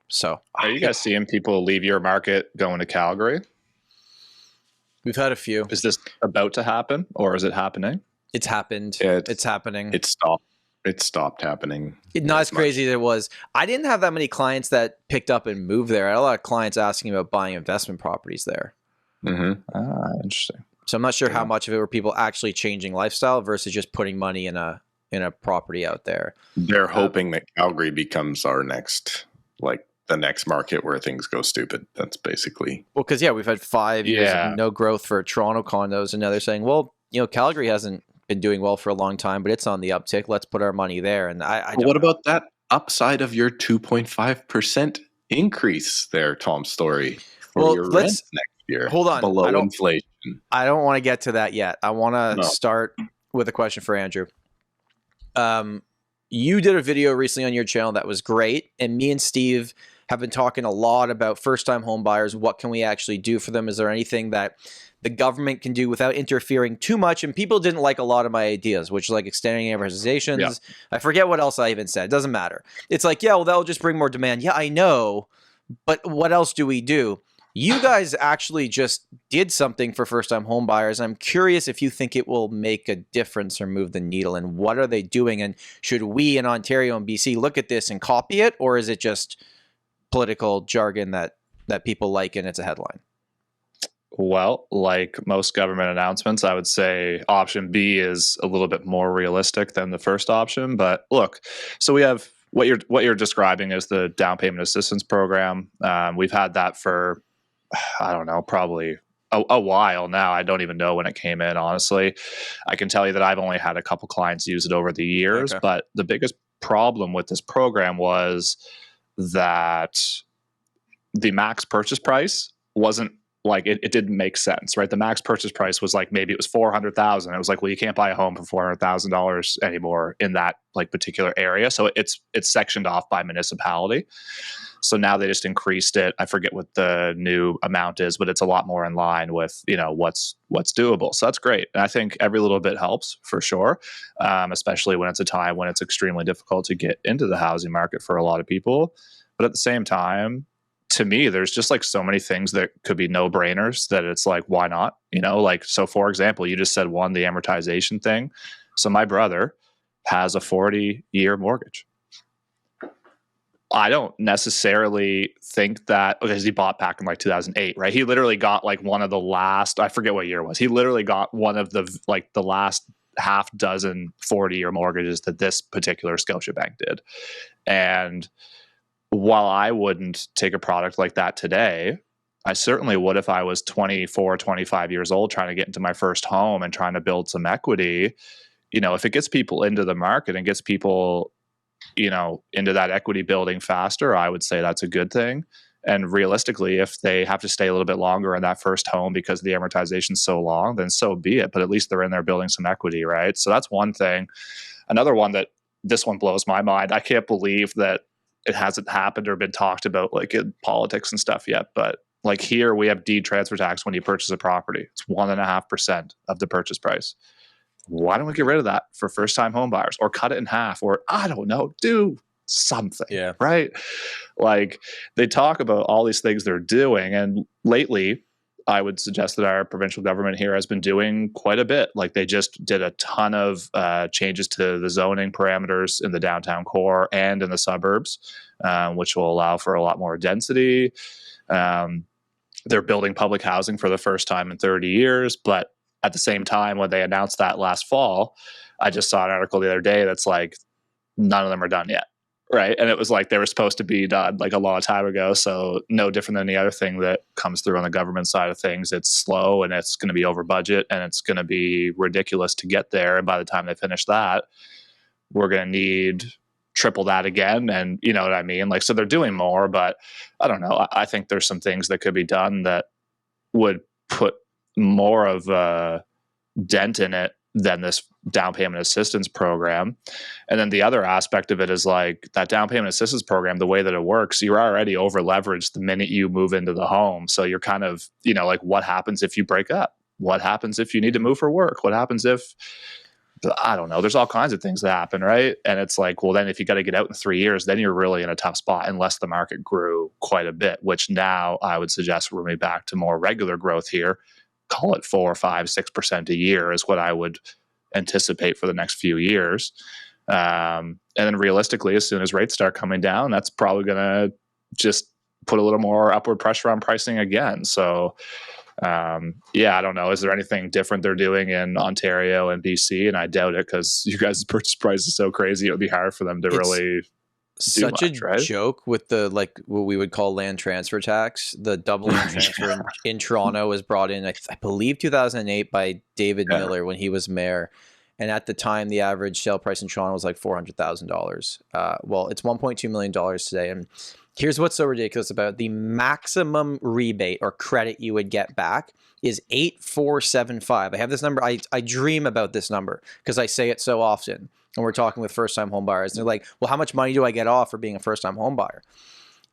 S1: So,
S4: are you guys seeing people leave your market going to Calgary?
S1: We've had a few.
S4: Is this about to happen, or is it happening?
S1: It's happened. It's happening.
S2: It stopped. It stopped happening.
S1: Not as crazy as it was. I didn't have that many clients that picked up and moved there. I had a lot of clients asking about buying investment properties there.
S4: Interesting.
S1: So I'm not sure how much of it were people actually changing lifestyle versus just putting money in a property out there.
S2: They're hoping that Calgary becomes our next, like the next market where things go stupid. That's basically.
S1: Well, because we've had 5 years of no growth for Toronto condos, and now they're saying, well, Calgary hasn't been doing well for a long time, but it's on the uptick. Let's put our money there. And
S2: what about that upside of your 2.5% increase there, Tom Storey, for your rent next year?
S1: Hold on.
S2: Below inflation.
S1: I don't want to get to that yet. I want to start with a question for Andrew. You did a video recently on your channel that was great, and me and Steve have been talking a lot about first-time home buyers. What can we actually do for them? Is there anything that the government can do without interfering too much? And people didn't like a lot of my ideas, which is like extending amortizations. Yeah. I forget what else I even said. It doesn't matter. It's like, yeah, well, that'll just bring more demand. Yeah, I know. But what else do we do? You guys actually just did something for first-time home buyers. I'm curious if you think it will make a difference or move the needle, and what are they doing? And should we in Ontario and BC look at this and copy it, or is it just political jargon that people like and it's a headline?
S4: Well, like most government announcements, I would say option B is a little bit more realistic than the first option. But look, so we have what you're describing is the down payment assistance program. We've had that for, I don't know, probably a while now. I don't even know when it came in, honestly. I can tell you that I've only had a couple clients use it over the years, but the biggest problem with this program was that the max purchase price wasn't like it didn't make sense, right? The max purchase price was like, maybe it was $400,000. It was like, well, you can't buy a home for $400,000 anymore in that like particular area. So it's sectioned off by municipality. So now they just increased it. I forget what the new amount is, but it's a lot more in line with, what's doable. So that's great. And I think every little bit helps for sure, especially when it's a time when it's extremely difficult to get into the housing market for a lot of people. But at the same time, to me, there's just like so many things that could be no brainers that it's like, why not? So for example, you just said the amortization thing. So my brother has a 40-year mortgage. I don't necessarily think that, because he bought back in like 2008, right? He literally got like one of the last, I forget what year it was. He literally got one of the last half dozen 40-year mortgages that this particular Scotiabank did. And while I wouldn't take a product like that today, I certainly would if I was 24, 25 years old trying to get into my first home and trying to build some equity. If it gets people into the market and gets people, into that equity building faster, I would say that's a good thing. And realistically, if they have to stay a little bit longer in that first home because the amortization is so long, then so be it. But at least they're in there building some equity, right? So that's one thing. Another one this one blows my mind. I can't believe that it hasn't happened or been talked about like in politics and stuff yet. But like here we have deed transfer tax when you purchase a property. It's 1.5% of the purchase price. Why don't we get rid of that for first-time home buyers, or cut it in half, or I don't know, do something, right? Like they talk about all these things they're doing. And lately, I would suggest that our provincial government here has been doing quite a bit. Like they just did a ton of changes to the zoning parameters in the downtown core and in the suburbs, which will allow for a lot more density. They're building public housing for the first time in 30 years. But at the same time, when they announced that last fall, I just saw an article the other day that's like, none of them are done yet. Right. And it was like they were supposed to be done like a long time ago. So no different than any other thing that comes through on the government side of things. It's slow and it's going to be over budget and it's going to be ridiculous to get there. And by the time they finish that, we're going to need triple that again. And you know what I mean? Like, so they're doing more, but I don't know. I think there's some things that could be done that would put more of a dent in it than this down payment assistance program. And then the other aspect of it is like that down payment assistance program, the way that it works, you're already over leveraged the minute you move into the home. So you're kind of, you know, like, what happens if you break up? What happens if you need to move for work? What happens if, I don't know, there's all kinds of things that happen, right? And it's like, well, then if you got to get out in 3 years, then you're really in a tough spot unless the market grew quite a bit, which now I would suggest we're moving back to more regular growth here. Call it 4, 5, 6% a year is what I would anticipate for the next few years. And then realistically, as soon as rates start coming down, that's probably going to just put a little more upward pressure on pricing again. So I don't know. Is there anything different they're doing in Ontario and BC? And I doubt it, because you guys' purchase price is so crazy. It would be hard for them to really
S1: such
S4: much,
S1: a
S4: right?
S1: joke with the, like, what we would call land transfer tax. The double land transfer in Toronto was brought in, I believe, 2008 by David Miller when he was mayor. And at the time, the average sale price in Toronto was like $400,000. Well, it's $1.2 million today. And here's what's so ridiculous about it. The maximum rebate or credit you would get back is 8,475. I have this number. I dream about this number because I say it so often. And we're talking with first-time home buyers. And they're like, well, how much money do I get off for being a first-time home buyer?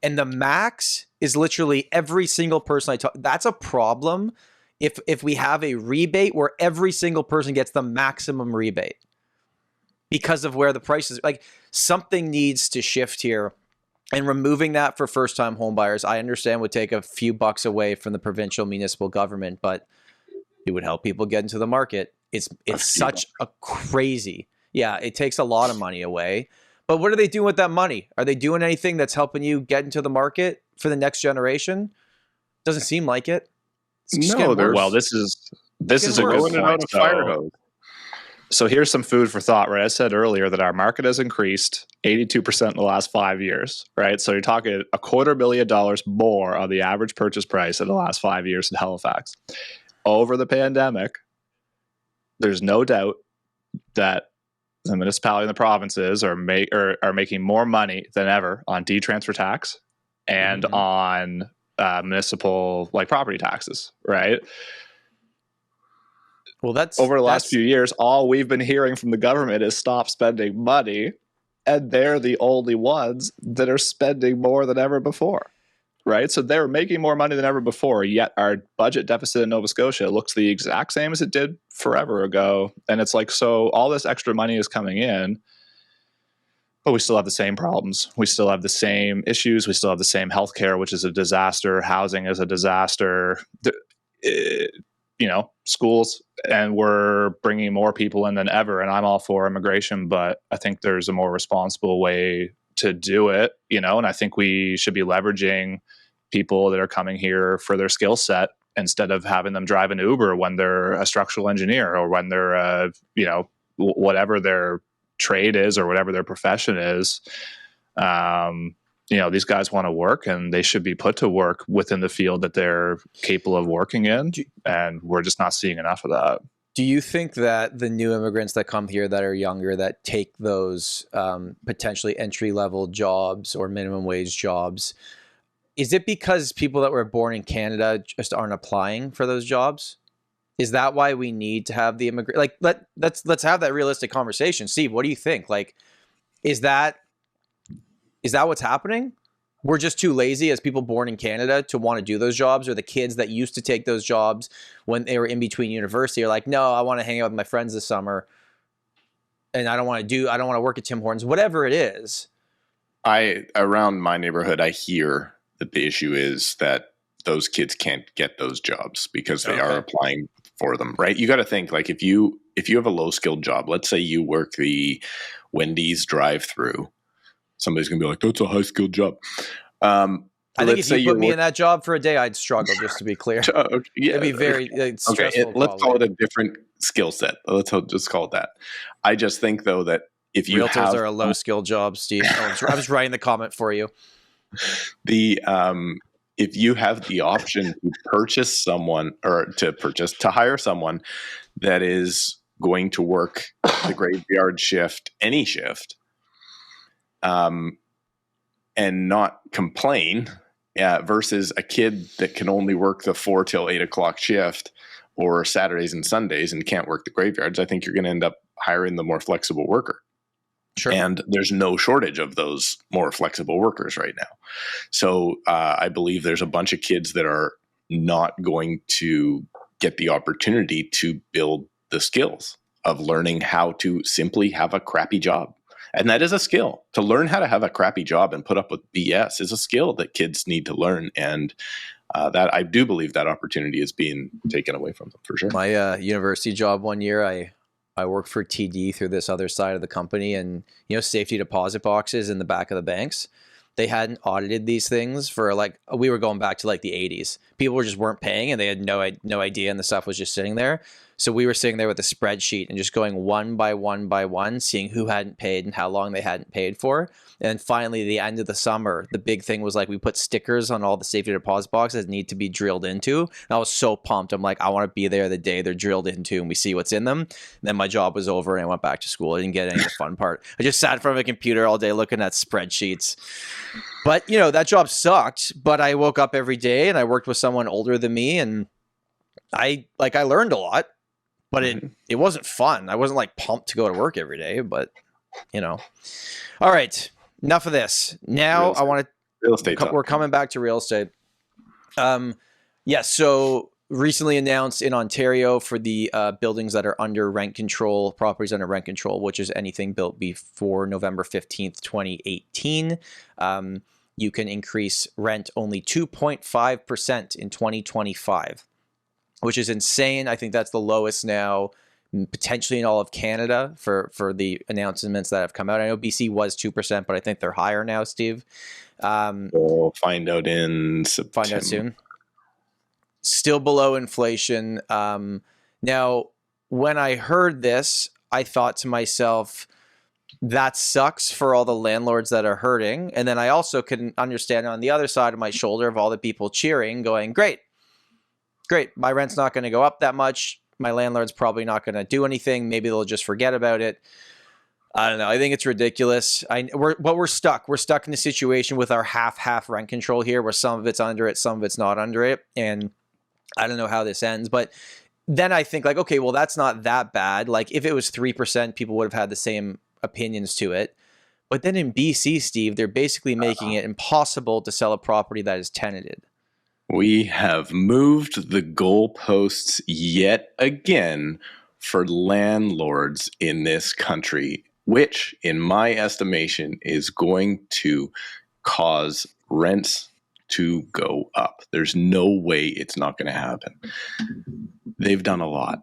S1: And the max is literally every single person I talk. That's a problem if we have a rebate where every single person gets the maximum rebate because of where the price is. Like, something needs to shift here. And removing that for first-time home buyers, I understand, would take a few bucks away from the provincial municipal government, but it would help people get into the market. It's such a crazy... Yeah, it takes a lot of money away. But what are they doing with that money? Are they doing anything that's helping you get into the market for the next generation? Doesn't seem like it.
S2: No,
S4: well, this is a good point. So here's some food for thought, right? I said earlier that our market has increased 82% in the last 5 years, right? So you're talking $250 million more on the average purchase price in the last 5 years in Halifax. Over the pandemic, there's no doubt that the municipality and the provinces are making more money than ever on de-transfer tax and on municipal, like, property taxes, right?
S1: Well, that's
S4: over the last few years, all we've been hearing from the government is stop spending money, and they're the only ones that are spending more than ever before, right? So they're making more money than ever before, yet our budget deficit in Nova Scotia looks the exact same as it did forever ago. And it's like, so all this extra money is coming in, but we still have the same problems. We still have the same issues. We still have the same healthcare, which is a disaster. Housing is a disaster. Schools, and we're bringing more people in than ever. And I'm all for immigration, but I think there's a more responsible way to do it, and I think we should be leveraging people that are coming here for their skill set instead of having them drive an Uber when they're a structural engineer or when they're, whatever their trade is or whatever their profession is. These guys want to work, and they should be put to work within the field that they're capable of working in. And we're just not seeing enough of that.
S1: Do you think that the new immigrants that come here that are younger, that take those potentially entry-level jobs or minimum wage jobs, is it because people that were born in Canada just aren't applying for those jobs? Is that why we need to have the immigrant? Like, let's have that realistic conversation. Steve, what do you think? Like, is that what's happening? We're just too lazy as people born in Canada to want to do those jobs, or the kids that used to take those jobs when they were in between university are like, no, I want to hang out with my friends this summer, and I don't want to work at Tim Hortons, whatever it is.
S2: Around my neighborhood, I hear that the issue is that those kids can't get those jobs because they are applying for them, right? You got to think, like, if you have a low skilled job, let's say you work the Wendy's drive-through, somebody's gonna be like, that's a high skilled job.
S1: I think if you put me in that job for a day, I'd struggle, just to be clear. It'd be very stressful.
S2: Let's call it a different skill set. Let's just call it that. I just think, though, that if you
S1: realtors are a low skilled job, Steve. I was writing the comment for you.
S2: If you have the option to purchase someone or to hire someone that is going to work the graveyard shift, any shift, and not complain versus a kid that can only work the 4 till 8 o'clock shift or Saturdays and Sundays and can't work the graveyards. I think you're going to end up hiring the more flexible worker.
S1: Sure.
S2: And there's no shortage of those more flexible workers right now. So I believe there's a bunch of kids that are not going to get the opportunity to build the skills of learning how to simply have a crappy job. And that is a skill. To learn how to have a crappy job and put up with BS is a skill that kids need to learn. And that I do believe that opportunity is being taken away from them for sure.
S1: My university job one year, I worked for TD through this other side of the company, and safety deposit boxes in the back of the banks. They hadn't audited these things for we were going back to the 80s. People just weren't paying, and they had no idea, and the stuff was just sitting there. So we were sitting there with a spreadsheet and just going one by one by one, seeing who hadn't paid and how long they hadn't paid for. And finally, the end of the summer, the big thing was we put stickers on all the safety deposit boxes that need to be drilled into. And I was so pumped. I'm like, I want to be there the day they're drilled into and we see what's in them. And then my job was over and I went back to school. I didn't get any of the fun part. I just sat in front of a computer all day looking at spreadsheets. But, that job sucked. But I woke up every day and I worked with someone older than me, and I learned a lot. But it wasn't fun. I wasn't pumped to go to work every day, but All right. Enough of this. Now I want to
S2: real estate.
S1: We're coming back to real estate. So recently announced in Ontario for the buildings that are under rent control, properties under rent control, which is anything built before November 15th, 2018. You can increase rent only 2.5% in 2025. Which is insane. I think that's the lowest now, potentially in all of Canada for the announcements that have come out. I know BC was 2%, but I think they're higher now, Steve.
S2: We'll find out in September.
S1: Find out soon. Still below inflation. Now, when I heard this, I thought to myself, that sucks for all the landlords that are hurting. And then I also can understand on the other side of my shoulder of all the people cheering, going, great, my rent's not going to go up that much. My landlord's probably not going to do anything. Maybe they'll just forget about it. I don't know. I think it's ridiculous. We're stuck. We're stuck in a situation with our half rent control here, where some of it's under it, some of it's not under it. And I don't know how this ends. But then I think okay, well, that's not that bad. If it was 3%, people would have had the same opinions to it. But then in BC, Steve, they're basically making it impossible to sell a property that is tenanted.
S2: We have moved the goalposts yet again for landlords in this country, which, in my estimation, is going to cause rents to go up. There's no way it's not going to happen. They've done a lot.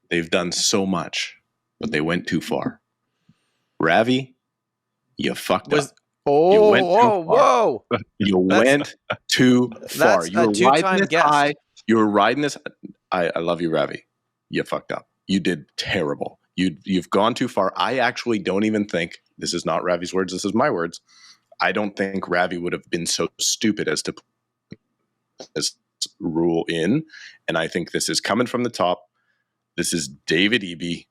S2: They've done so much, but they went too far. Ravi, you fucked up.
S1: Whoa.
S2: You went too far.
S1: That's a two-time guest.
S2: You were riding this. I love you, Ravi. You fucked up. You did terrible. You've gone too far. I actually don't even think, this is not Ravi's words, this is my words. I don't think Ravi would have been so stupid as to put this rule in. And I think this is coming from the top. This is David Eby.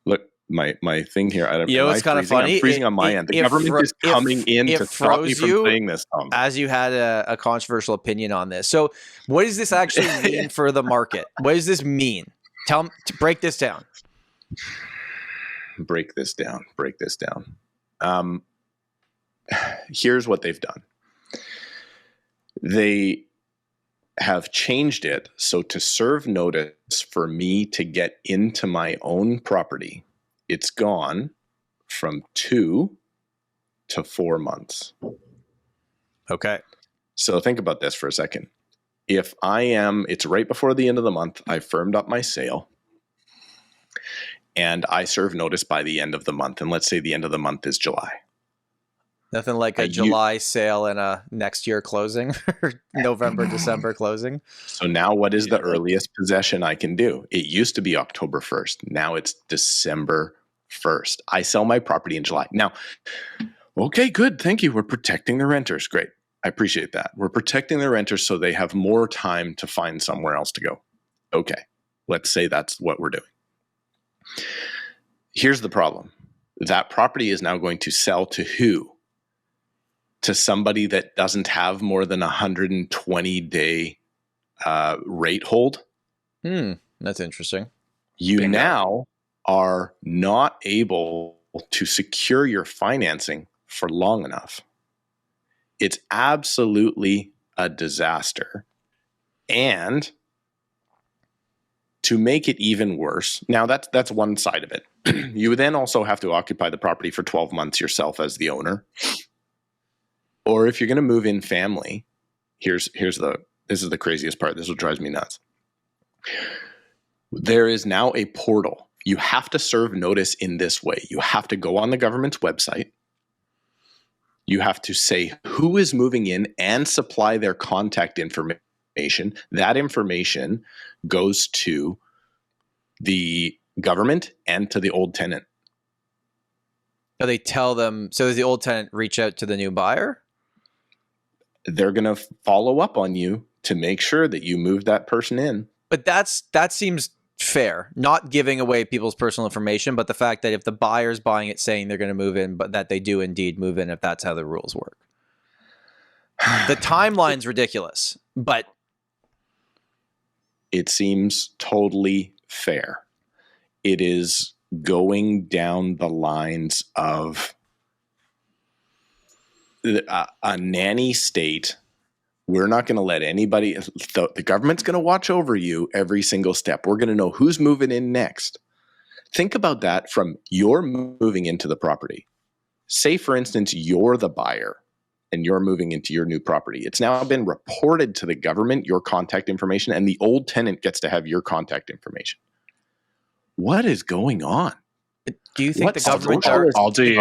S2: Look, my thing here.
S1: It's kind of funny.
S2: I'm freezing on my end. The government is coming in to stop me from saying this, Tom.
S1: As you had a controversial opinion on this. So what does this actually mean for the market? What does this mean? Break this down.
S2: Break this down. Here's what they've done. They have changed it so to serve notice for me to get into my own property, it's gone from 2 to 4 months.
S1: Okay.
S2: So think about this for a second. If it's right before the end of the month, I firmed up my sale and I serve notice by the end of the month. And let's say the end of the month is July.
S1: Nothing like a July sale and a next year closing or November, December closing.
S2: So now what is the earliest possession I can do? It used to be October 1st. Now it's December 1st. I sell my property in July. Now, okay, good. Thank you. We're protecting the renters. Great. I appreciate that. We're protecting the renters so they have more time to find somewhere else to go. Okay. Let's say that's what we're doing. Here's the problem. That property is now going to sell to who? to somebody that doesn't have more than 120-day rate hold.
S1: That's interesting.
S2: You now are not able to secure your financing for long enough. It's absolutely a disaster. And to make it even worse, now that's one side of it. You then also have to occupy the property for 12 months yourself as the owner. Or if you're going to move in family, this is the craziest part. This will drive me nuts. There is now a portal. You have to serve notice in this way. You have to go on the government's website. You have to say who is moving in and supply their contact information. That information goes to the government and to the old tenant.
S1: So they tell them, so does the old tenant reach out to the new buyer?
S2: They're going to follow up on you to make sure that you move that person in.
S1: But that seems fair, not giving away people's personal information, but the fact that if the buyer's buying it saying they're going to move in, but that they do indeed move in if that's how the rules work. The timeline's ridiculous, but
S2: it seems totally fair. It is going down the lines of a nanny state. We're not going to let anybody, the government's going to watch over you every single step. We're going to know who's moving in next. Think about that from you're moving into the property. Say, for instance, you're the buyer and you're moving into your new property. It's now been reported to the government, your contact information, and the old tenant gets to have your contact information. What is going on?
S1: Do you think the government...
S4: I'll do you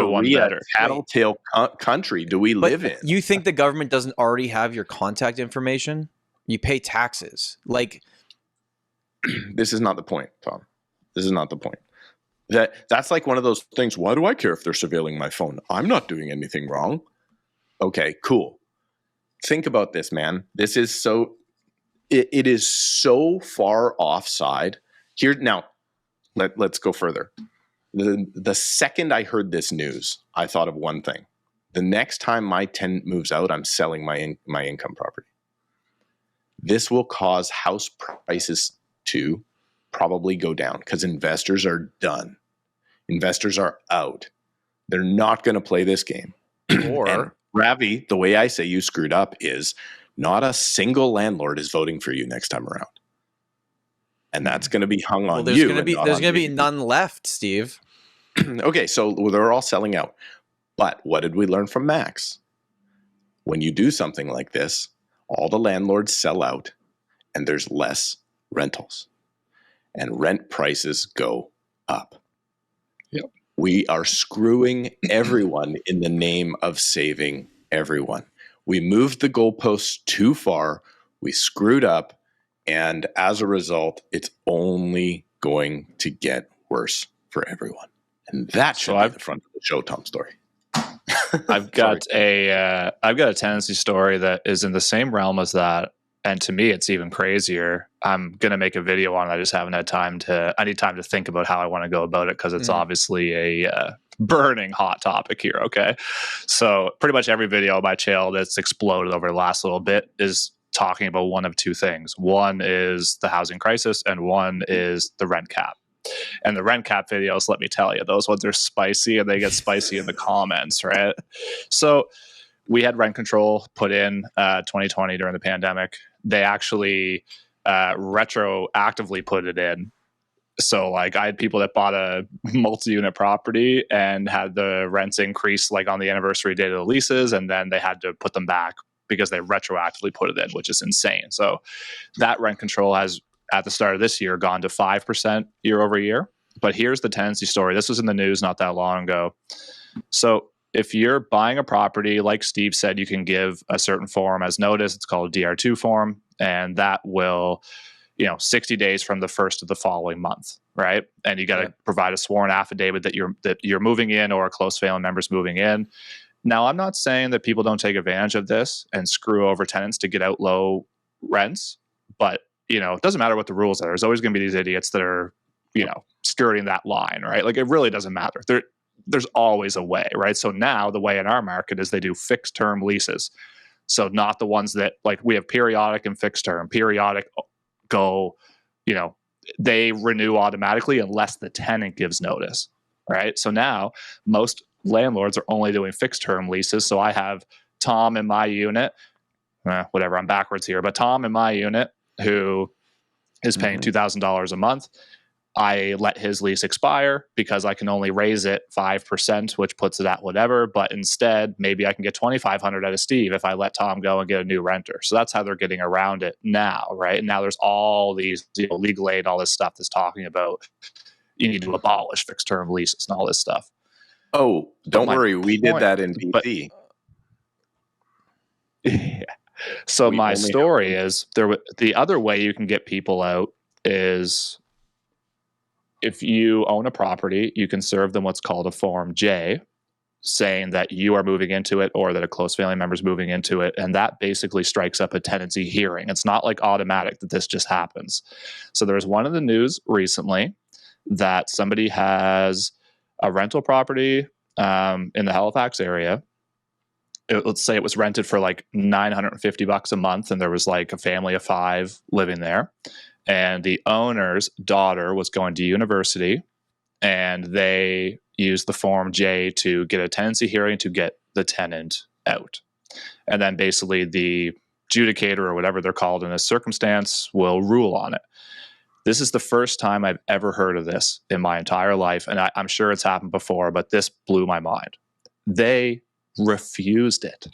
S4: one better.
S2: Tattletale country do we live in?
S1: You think the government doesn't already have your contact information? You pay taxes. Like,
S2: this is not the point, Tom. This is not the point. That's like one of those things. Why do I care if they're surveilling my phone? I'm not doing anything wrong. Okay, cool. Think about this, man. This is so... It is so far offside. Here now... Let's go further. The second I heard this news, I thought of one thing. The next time my tenant moves out, I'm selling my income property. This will cause house prices to probably go down because investors are done. Investors are out. They're not going to play this game. Or, Ravi, the way I say you screwed up is not a single landlord is voting for you next time around. And that's going to be hung on you.
S1: There's going to be none left, Steve.
S2: Okay, so they're all selling out. But what did we learn from Max? When you do something like this, all the landlords sell out and there's less rentals. And rent prices go up.
S4: Yep.
S2: We are screwing everyone in the name of saving everyone. We moved the goalposts too far. We screwed up. And as a result, it's only going to get worse for everyone. And that should be the front of the show, Tom Storey.
S4: I've got a tenancy story that is in the same realm as that. And to me, it's even crazier. I'm going to make a video on it. I just haven't had time I need time to think about how I want to go about it because it's obviously a burning hot topic here. Okay. So pretty much every video on my channel that's exploded over the last little bit is talking about one of two things. One is the housing crisis and one is the rent cap. And the rent cap videos, let me tell you, those ones are spicy and they get spicy in the comments, right? So we had rent control put in 2020 during the pandemic. They actually retroactively put it in. So like I had people that bought a multi-unit property and had the rents increase like on the anniversary date of the leases, and then they had to put them back because they retroactively put it in, which is insane. So that rent control has, at the start of this year, gone to 5% year over year. But here's the tenancy story. This was in the news not that long ago. So if you're buying a property, like Steve said, you can give a certain form as notice. It's called a DR2 form. And that will, 60 days from the first of the following month, right? And you got to provide a sworn affidavit that you're moving in or a close family member's moving in. Now, I'm not saying that people don't take advantage of this and screw over tenants to get out low rents, but, it doesn't matter what the rules are. There's always going to be these idiots that are, skirting that line, right? Like, it really doesn't matter. there's always a way, right? So now the way in our market is they do fixed term leases. So not the ones that, like, we have periodic and fixed term. Periodic go, they renew automatically unless the tenant gives notice, right? So now most landlords are only doing fixed term leases. So I have Tom in my unit, whatever, I'm backwards here, but Tom in my unit who is paying $2,000 a month. I let his lease expire because I can only raise it 5%, which puts it at whatever. But instead, maybe I can get $2,500 out of Steve if I let Tom go and get a new renter. So that's how they're getting around it now, right? And now there's all these legal aid, all this stuff that's talking about you need to abolish fixed term leases and all this stuff.
S2: Oh, don't worry, we did that in BC.
S4: Yeah. So my story is the other way you can get people out is, if you own a property, you can serve them what's called a Form J, saying that you are moving into it or that a close family member is moving into it. And that basically strikes up a tenancy hearing. It's not like automatic that this just happens. So there was one in the news recently that somebody has a rental property in the Halifax area. Let's say it was rented for like $950 a month, and there was like a family of 5 living there. And the owner's daughter was going to university, and they used the Form J to get a tenancy hearing to get the tenant out. And then basically the adjudicator, or whatever they're called in this circumstance, will rule on it. This is the first time I've ever heard of this in my entire life. And I'm sure it's happened before, but this blew my mind. They refused it.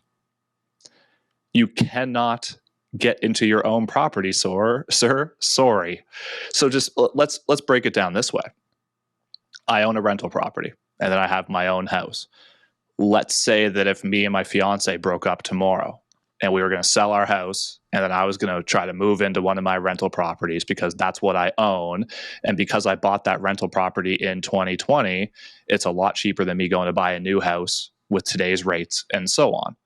S4: You cannot get into your own property, sir. Sorry. So just let's break it down this way. I own a rental property, and then I have my own house. Let's say that if me and my fiance broke up tomorrow, and we were going to sell our house, and then I was going to try to move into one of my rental properties because that's what I own, and because I bought that rental property in 2020, it's a lot cheaper than me going to buy a new house with today's rates and so on.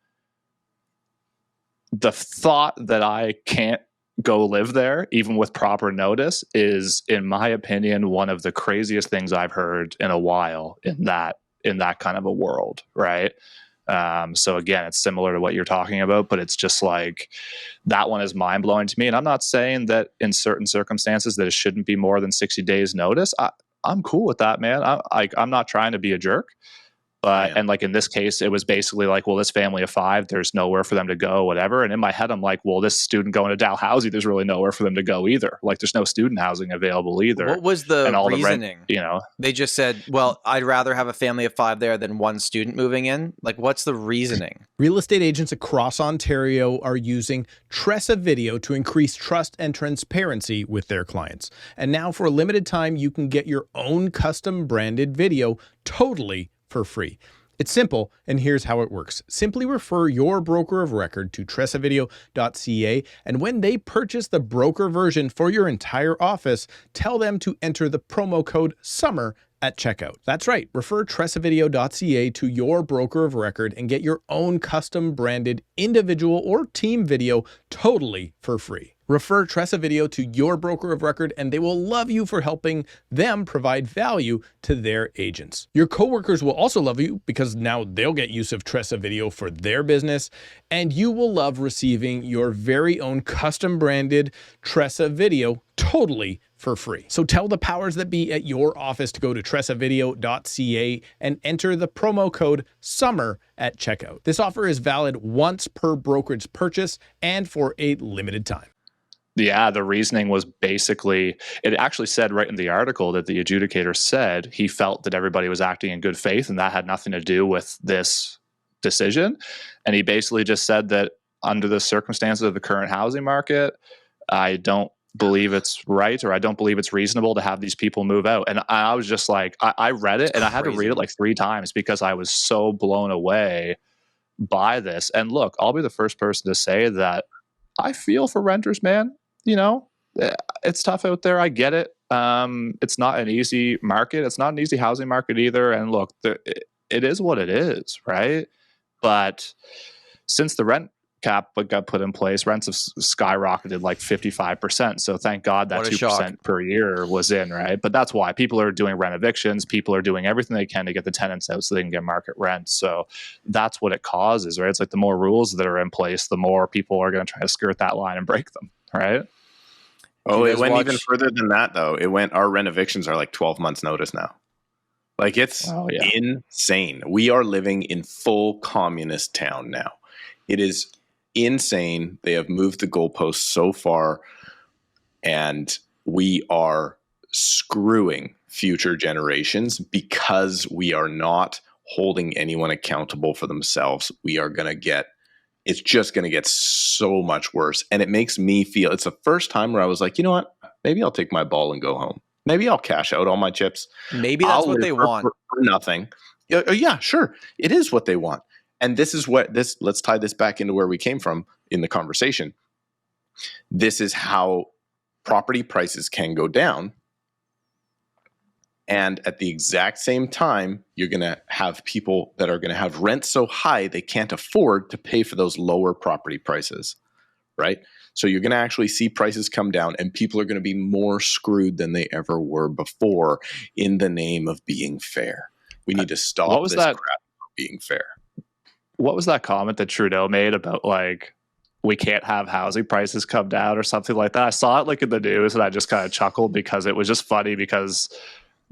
S4: The thought that I can't go live there, even with proper notice, is, in my opinion, one of the craziest things I've heard in a while in that kind of a world, right? So again, it's similar to what you're talking about, but it's just like, that one is mind blowing to me. And I'm not saying that in certain circumstances that it shouldn't be more than 60 days notice. I'm cool with that, man. I'm not trying to be a jerk. But, and like in this case, it was basically like, well, this family of 5, there's nowhere for them to go, whatever. And in my head, I'm like, well, this student going to Dalhousie, there's really nowhere for them to go either. Like, there's no student housing available either.
S1: What was the reasoning? They just said, well, I'd rather have a family of 5 there than one student moving in. Like, what's the reasoning?
S6: Real estate agents across Ontario are using TRESA video to increase trust and transparency with their clients. And now for a limited time, you can get your own custom branded video totally for free. It's simple, and here's how it works. Simply refer your broker of record to tresavideo.ca, and when they purchase the broker version for your entire office, tell them to enter the promo code SUMMER at checkout. That's right. Refer tresavideo.ca to your broker of record and get your own custom branded individual or team video totally for free. Refer TRESA Video to your broker of record, and they will love you for helping them provide value to their agents. Your coworkers will also love you because now they'll get use of TRESA Video for their business, and you will love receiving your very own custom branded TRESA Video totally for free. So tell the powers that be at your office to go to tresavideo.ca and enter the promo code SUMMER at checkout. This offer is valid once per brokerage purchase and for a limited time.
S4: Yeah, the reasoning was basically, it actually said right in the article that the adjudicator said he felt that everybody was acting in good faith, and that had nothing to do with this decision. And he basically just said that under the circumstances of the current housing market, I don't believe it's right, or I don't believe it's reasonable to have these people move out. And I was just like, I read it and I had to read it like 3 times because I was so blown away by this. And look, I'll be the first person to say that I feel for renters, man. You know, it's tough out there. I get it. It's not an easy market. It's not an easy housing market either. And look, it is what it is, right? But since the rent cap got put in place, rents have skyrocketed like 55%. So thank God that 2% per year was in, right? But that's why people are doing rent evictions. People are doing everything they can to get the tenants out so they can get market rent. So that's what it causes, right? It's like the more rules that are in place, the more people are going to try to skirt that line and break them, right?
S2: Oh, it went even further than that, though. Our rent evictions are like 12 months notice now. Like, it's insane. We are living in full communist town now. It is insane. They have moved the goalposts so far, and we are screwing future generations because we are not holding anyone accountable for themselves. It's just going to get so much worse. And it makes me feel, it's the first time where I was like, you know what? Maybe I'll take my ball and go home. Maybe I'll cash out all my chips.
S1: Maybe that's what they want.
S2: For nothing. Yeah, sure. It is what they want. And let's tie this back into where we came from in the conversation. This is how property prices can go down. And at the exact same time, you're going to have people that are going to have rent so high they can't afford to pay for those lower property prices, right? So you're going to actually see prices come down, and people are going to be more screwed than they ever were before in the name of being fair. We need to stop this crap from being fair.
S4: What was that comment that Trudeau made about, like, we can't have housing prices come down or something like that? I saw it like in the news and I just kind of chuckled because it was just funny because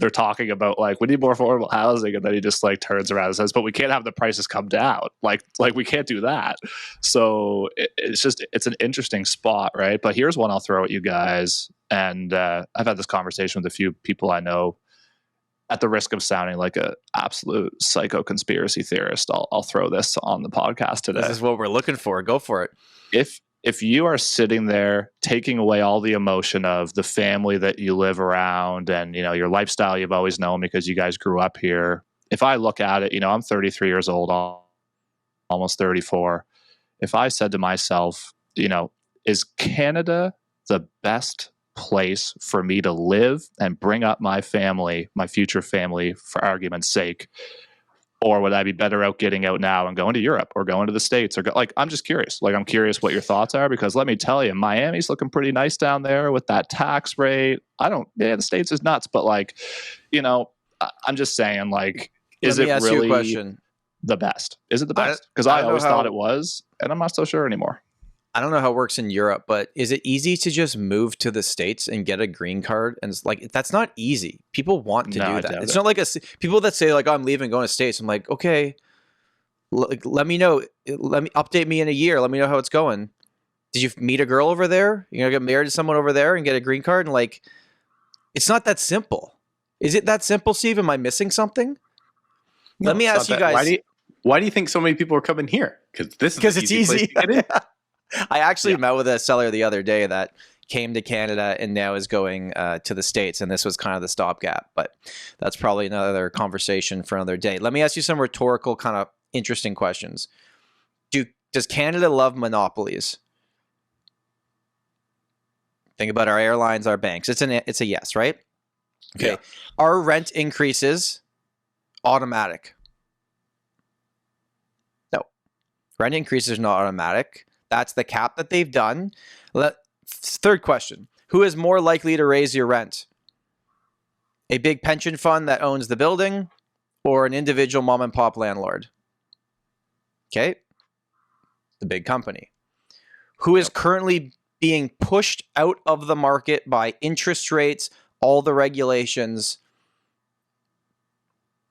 S4: they're talking about, like, we need more affordable housing, and then he just like turns around and says, but we can't have the prices come down. Like we can't do that. So it's an interesting spot, right? But here's one I'll throw at you guys. And I've had this conversation with a few people I know. At the risk of sounding like an absolute psycho conspiracy theorist, I'll throw this on the podcast today.
S1: This is what we're looking for. Go for it.
S4: If you are sitting there taking away all the emotion of the family that you live around and, you know, your lifestyle you've always known because you guys grew up here. If I look at it, you know, I'm 33 years old, almost 34. If I said to myself, you know, is Canada the best place for me to live and bring up my family, my future family, for argument's sake? Or would I be better out getting out now and going to Europe or going to the States? I'm just curious. Like, I'm curious what your thoughts are, because let me tell you, Miami's looking pretty nice down there with that tax rate. The States is nuts, but, like, you know, I'm just saying, like, is it really the best? Is it the best? Because I always thought it was, and I'm not so sure anymore.
S1: I don't know how it works in Europe, but is it easy to just move to the States and get a green card? And it's like, that's not easy. People want to do that. It's not like people that say, like, oh, I'm leaving, going to States. I'm like, okay, let me know. Update me in a year. Let me know how it's going. Did you meet a girl over there? You're going to get married to someone over there and get a green card? And, like, it's not that simple. Is it that simple, Steve? Am I missing something?
S2: No,
S1: let me ask you guys.
S2: Why do you think so many people are coming here? Because
S1: it's easy. I actually met with a seller the other day that came to Canada and now is going to the States, and this was kind of the stopgap. But that's probably another conversation for another day. Let me ask you some rhetorical kind of interesting questions. Does Canada love monopolies? Think about our airlines, our banks. It's a yes, right? Okay. Yeah. Are rent increases automatic? No. Rent increases are not automatic. That's the cap that they've done. Third question. Who is more likely to raise your rent? A big pension fund that owns the building or an individual mom and pop landlord? Okay. The big company. Who is currently being pushed out of the market by interest rates, all the regulations?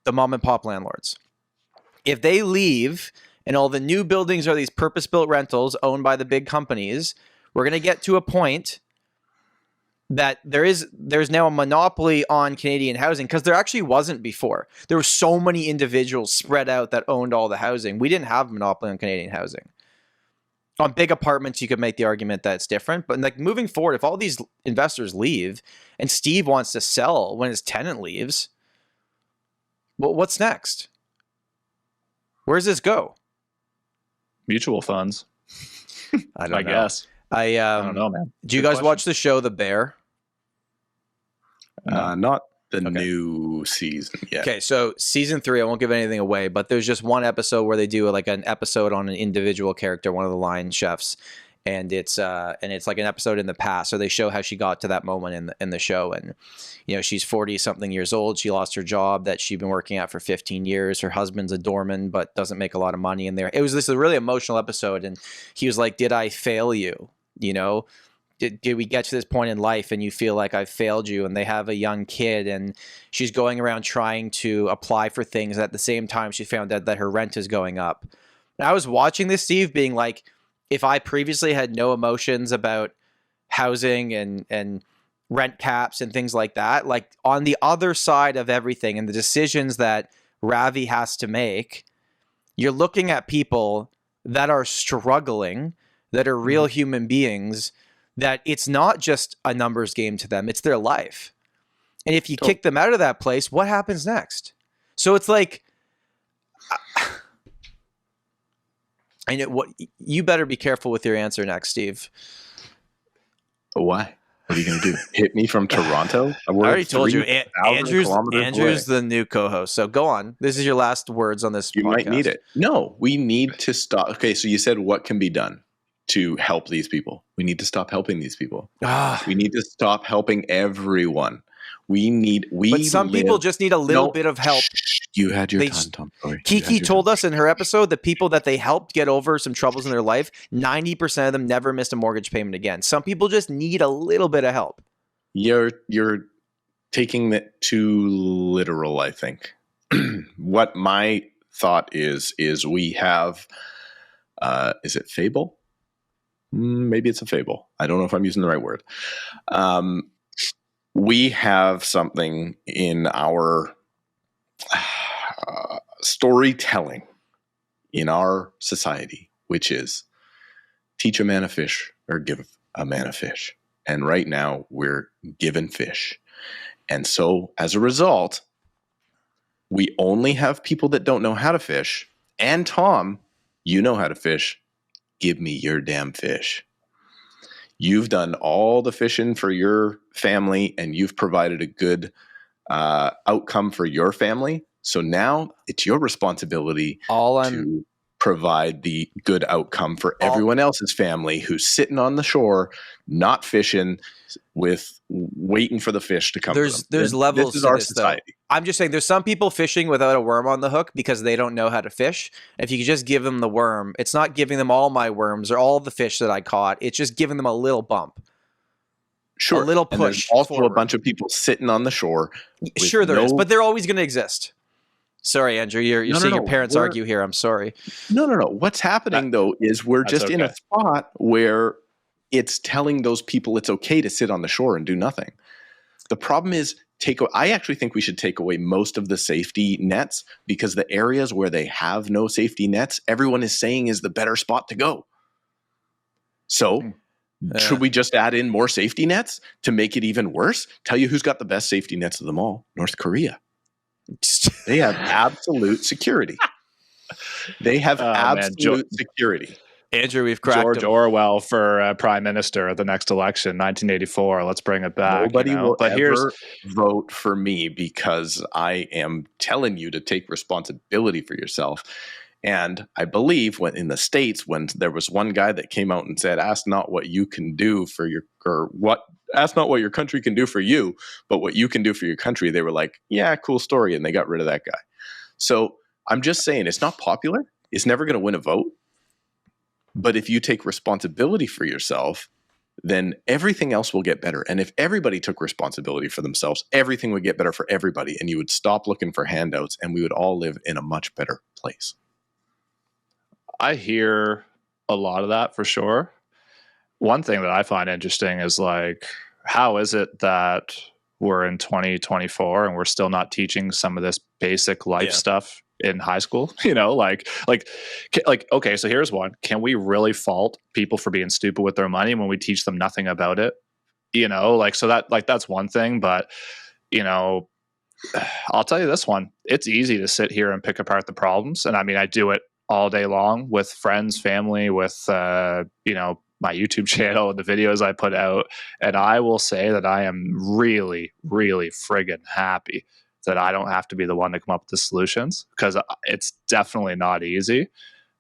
S1: The mom and pop landlords. If they leave and all the new buildings are these purpose-built rentals owned by the big companies, we're going to get to a point that there's now a monopoly on Canadian housing, because there actually wasn't before. There were so many individuals spread out that owned all the housing. We didn't have a monopoly on Canadian housing. On big apartments, you could make the argument that it's different. But, like, moving forward, if all these investors leave and Steve wants to sell when his tenant leaves, well, what's next? Where does this go?
S4: Mutual funds.
S1: I guess. I
S4: don't know, man.
S1: Do you guys watch the show The Bear?
S2: Not the new season yet.
S1: Okay, so season 3, I won't give anything away, but there's just one episode where they do like an episode on an individual character, one of the line chefs, and it's like an episode in the past. So they show how she got to that moment in the show, and she's 40 something years old. She lost her job that she'd been working at for 15 years. Her husband's a doorman, but doesn't make a lot of money in there. It was this a really emotional episode, and he was like, "Did I fail you? Did we get to this point in life and you feel like I've failed you?" And they have a young kid, and she's going around trying to apply for things. At the same time, she found out that her rent is going up. And I was watching this, Steve, being like, if I previously had no emotions about housing and rent caps and things like that, like on the other side of everything and the decisions that Ravi has to make, you're looking at people that are struggling, that are real human beings, that it's not just a numbers game to them, it's their life. And if you kick them out of that place, what happens next? So it's like, you better be careful with your answer next, Steve.
S2: Why? What are you going to do? Hit me from Toronto?
S1: I already told you. Andrew's the new co-host. So go on. This is your last words on this podcast.
S2: You might need it. No, we need to stop. Okay, so you said what can be done to help these people? We need to stop helping these people. We need to stop helping everyone. But some people just need a little bit of help. You had your time, Tom Storey.
S1: Kiki told us in her episode that people that they helped get over some troubles in their life, 90% of them never missed a mortgage payment again. Some people just need a little bit of help.
S2: You're taking it too literal, I think. What my thought is we have, is it fable? Maybe it's a fable. I don't know if I'm using the right word. We have something in our storytelling in our society, which is teach a man a fish or give a man a fish. And right now we're given fish. And so as a result, we only have people that don't know how to fish. And Tom, you know how to fish. Give me your damn fish. You've done all the fishing for your family and you've provided a good outcome for your family. So now it's your responsibility to provide the good outcome for everyone else's family who's sitting on the shore, not fishing, with waiting for the fish to come.
S1: There's levels.
S2: This is our society.
S1: Though. I'm just saying there's some people fishing without a worm on the hook because they don't know how to fish. If you could just give them the worm, it's not giving them all my worms or all the fish that I caught. It's just giving them a little bump.
S2: Sure.
S1: A little push.
S2: And there's also forward. A bunch of people sitting on the shore.
S1: Sure there is, but they're always going to exist. Sorry, Andrew, you're seeing your parents argue here. I'm sorry.
S2: No. What's happening though is we're just in a spot where it's telling those people it's okay to sit on the shore and do nothing. The problem is I actually think we should take away most of the safety nets, because the areas where they have no safety nets, everyone is saying is the better spot to go. So should we just add in more safety nets to make it even worse? Tell you who's got the best safety nets of them all: North Korea. They have absolute security. They have absolute security.
S1: Andrew, we've cracked
S4: George Orwell for prime minister at the next election, 1984. Let's bring it back.
S2: Nobody will ever vote for me because I am telling you to take responsibility for yourself. And I believe in the States, when there was one guy that came out and said, ask not what you can do for ask not what your country can do for you, but what you can do for your country. They were like, yeah, cool story. And they got rid of that guy. So I'm just saying, it's not popular. It's never going to win a vote. But if you take responsibility for yourself, then everything else will get better. And if everybody took responsibility for themselves, everything would get better for everybody. And you would stop looking for handouts and we would all live in a much better place.
S4: I hear a lot of that for sure. One thing that I find interesting is like, how is it that we're in 2024 and we're still not teaching some of this basic life stuff in high school? Okay, so here's one. Can we really fault people for being stupid with their money when we teach them nothing about it? That's one thing, but I'll tell you this one. It's easy to sit here and pick apart the problems. And I mean, I do it all day long with friends, family, with, my YouTube channel and the videos I put out. And I will say that I am really, really friggin' happy that I don't have to be the one to come up with the solutions, because it's definitely not easy.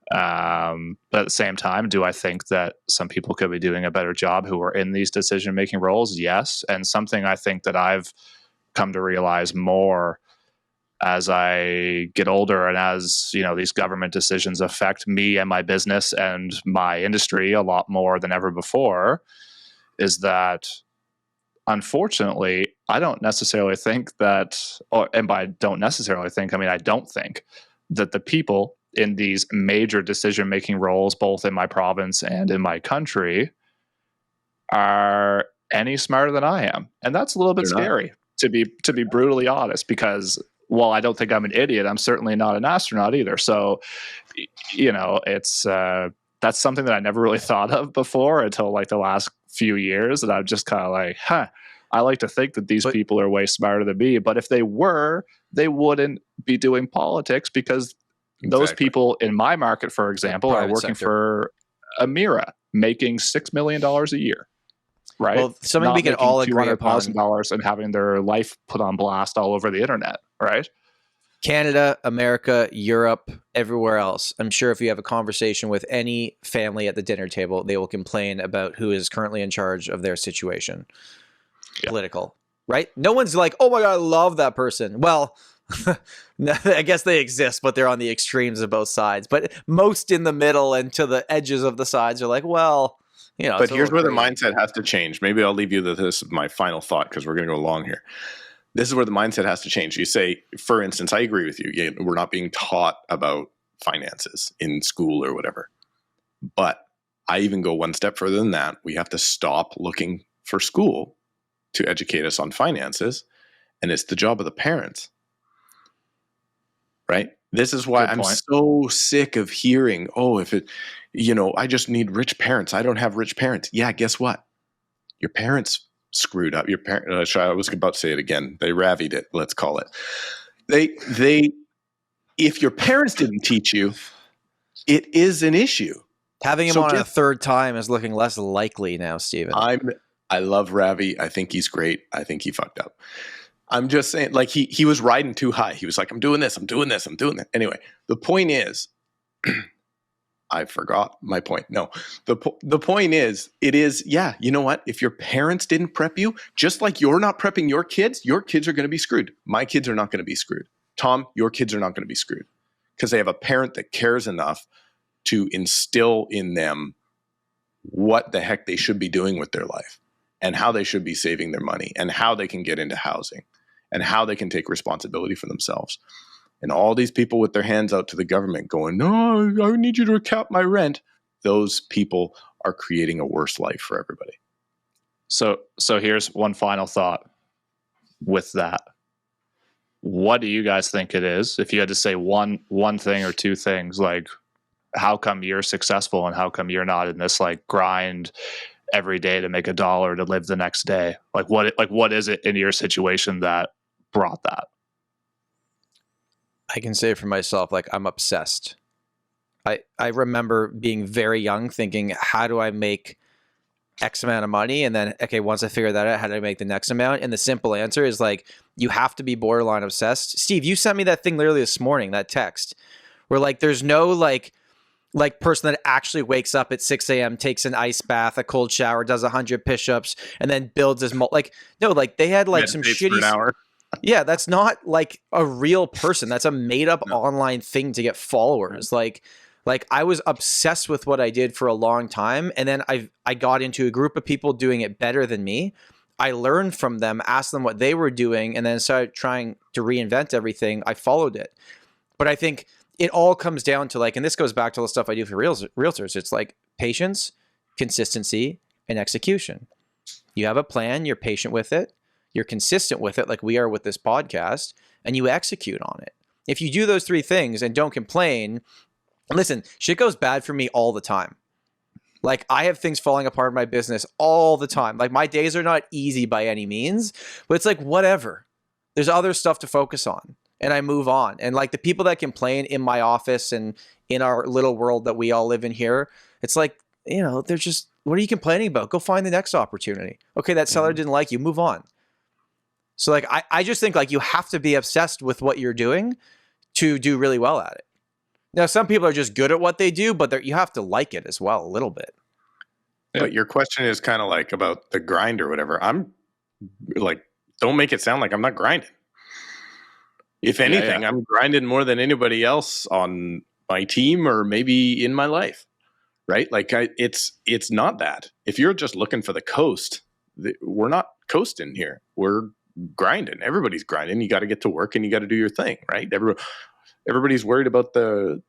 S4: But at the same time, do I think that some people could be doing a better job who are in these decision-making roles? Yes. And something I think that I've come to realize more as I get older, and as these government decisions affect me and my business and my industry a lot more than ever before, is that unfortunately, I don't necessarily think that, and by don't necessarily think, I mean, I don't think that the people in these major decision-making roles, both in my province and in my country, are any smarter than I am. And that's a little bit scary, to be brutally honest, because while I don't think I'm an idiot, I'm certainly not an astronaut either. So, it's that's something that I never really thought of before until like the last few years. And I'm just kind of like, I like to think that these people are way smarter than me. But if they were, they wouldn't be doing politics, because those people in my market, for example, are working for Amira, making $6 million a year. Right.
S1: Well, something we can all agree upon.
S4: $200,000 and having their life put on blast all over the internet. Right.
S1: Canada, America, Europe, everywhere else. I'm sure if you have a conversation with any family at the dinner table, they will complain about who is currently in charge of their situation. Yeah. Political, right? No one's like, oh my God, I love that person. Well, I guess they exist, but they're on the extremes of both sides. But most in the middle and to the edges of the sides are like, well,
S2: But here's where the mindset has to change. Maybe I'll leave you with this as my final thought, because we're going to go long here. This is where the mindset has to change. You say, for instance, I agree with you. We're not being taught about finances in school or whatever. But I even go one step further than that. We have to stop looking for school to educate us on finances. And it's the job of the parents. Right? This is why I'm so sick of hearing, I just need rich parents. I don't have rich parents. Yeah, guess what? Your parents screwed up. Your parents, I was about to say it again. They ravied it, let's call it. If your parents didn't teach you, it is an issue.
S1: Having him on a third time is looking less likely now, Stephen.
S2: I love Ravi. I think he's great. I think he fucked up. I'm just saying, like, he was riding too high. He was like, I'm doing this, I'm doing this, I'm doing that. Anyway, the point is, I forgot my point. No, the point is, you know what? If your parents didn't prep you, just like you're not prepping your kids are going to be screwed. My kids are not going to be screwed. Tom, your kids are not going to be screwed, because they have a parent that cares enough to instill in them what the heck they should be doing with their life, and how they should be saving their money, and how they can get into housing, and how they can take responsibility for themselves. And all these people with their hands out to the government going, no, I need you to cap my rent. Those people are creating a worse life for everybody.
S4: So here's one final thought with that. What do you guys think it is? If you had to say one thing or two things, like, how come you're successful and how come you're not in this like grind every day to make $1 to live the next day? What is it in your situation that brought that?
S1: I can say for myself, like, I'm obsessed. I remember being very young thinking, how do I make X amount of money? And then, okay, once I figure that out, how do I make the next amount? And the simple answer is like, you have to be borderline obsessed. Steve, you sent me that thing literally this morning, that text, where like, there's no like person that actually wakes up at 6 a.m., takes an ice bath, a cold shower, does 100 push-ups, and then builds his they had like some shitty
S2: hour.
S1: Yeah, that's not like a real person. That's a made up online thing to get followers. Like I was obsessed with what I did for a long time. And then I got into a group of people doing it better than me. I learned from them, asked them what they were doing, and then started trying to reinvent everything. I followed it. But I think it all comes down to like, and this goes back to the stuff I do for realtors. It's like patience, consistency, and execution. You have a plan, you're patient with it. You're consistent with it, like we are with this podcast, and you execute on it. If you do those three things and don't complain, listen, shit goes bad for me all the time. Like, I have things falling apart in my business all the time. Like, my days are not easy by any means, but it's like, whatever. There's other stuff to focus on, and I move on. And like, the people that complain in my office and in our little world that we all live in here, it's like, they're just, what are you complaining about? Go find the next opportunity. Okay, that seller didn't like you, move on. So like, I just think like you have to be obsessed with what you're doing to do really well at it. Now, some people are just good at what they do, but you have to like it as well a little bit.
S2: But your question is kind of like about the grind or whatever. I'm like, don't make it sound like I'm not grinding. If anything, I'm grinding more than anybody else on my team or maybe in my life, right? Like it's not that. If you're just looking for the coast, we're not coasting here. We're grinding. Everybody's grinding. You got to get to work and you got to do your thing, right? Everybody's worried about the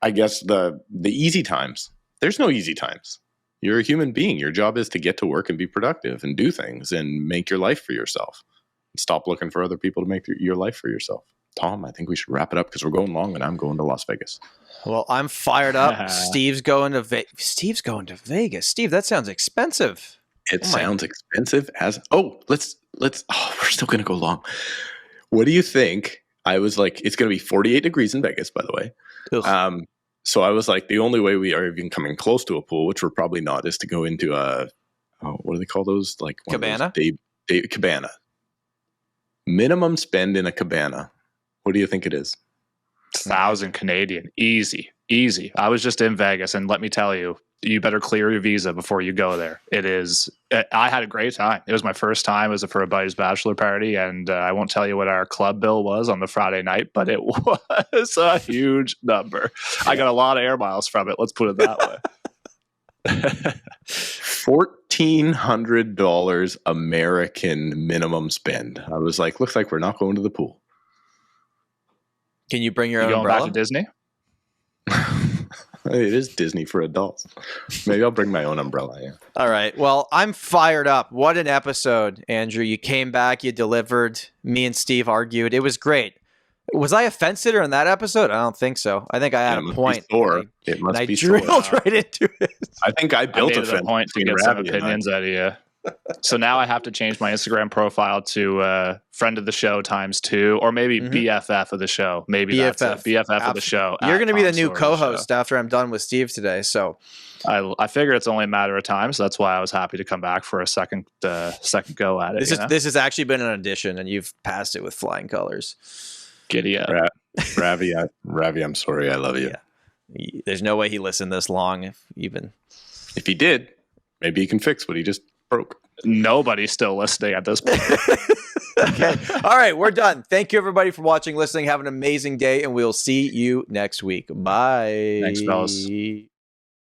S2: I guess the easy times. There's no easy times. You're a human being. Your job is to get to work and be productive and do things and make your life for yourself. Stop looking for other people to make your life for yourself. Tom, I think we should wrap it up because we're going long and I'm going to Las Vegas.
S1: Well, I'm fired up. Steve's going to Vegas. Steve, that sounds expensive.
S2: It sounds expensive as we're still going to go long. What do you think? I was like, it's going to be 48 degrees in Vegas, by the way. So I was like, the only way we are even coming close to a pool, which we're probably not, is to go into what do they call those? Like
S1: cabana?
S2: Cabana. Minimum spend in a cabana. What do you think it is?
S4: 1,000 Canadian. Easy. I was just in Vegas, and let me tell you, you better clear your visa before you go there. I had a great time. It was my first time. It was for a buddy's bachelor party, and I won't tell you what our club bill was on the Friday night, but it was a huge number. I got a lot of air miles from it. Let's put it that way.
S2: $1,400 American minimum spend. I was like, looks like we're not going to the pool.
S1: Can you bring your own
S4: going
S1: umbrella?
S4: Back to Disney?
S2: It is Disney for adults. Maybe I'll bring my own umbrella. Yeah.
S1: All right. Well, I'm fired up. What an episode, Andrew. You came back, you delivered. Me and Steve argued. It was great. Was I a fence sitter in that episode? I don't think so. I think I had a point.
S2: It must be
S1: I drilled right into it.
S2: I think I built a fence
S4: point to get some opinions out of you. So now I have to change my Instagram profile to friend of the show ×2, or maybe BFF of the show. Maybe
S1: BFF.
S4: That's it. BFF of the show.
S1: You're going to be the new
S4: Storey
S1: co-host
S4: Show.
S1: after I'm done with Steve today. So
S4: I figure it's only a matter of time. So that's why I was happy to come back for a second go at it.
S1: This has actually been an audition, and you've passed it with flying colors.
S4: Giddy up.
S2: Ravi, I'm sorry. I love you.
S1: Yeah. There's no way he listened this long. If
S2: he did, maybe he can fix what he just broke.
S4: Nobody's still listening at this point.
S1: Okay. All right. We're done. Thank you, everybody, for watching, listening. Have an amazing day, and we'll see you next week. Bye.
S4: Thanks, fellas.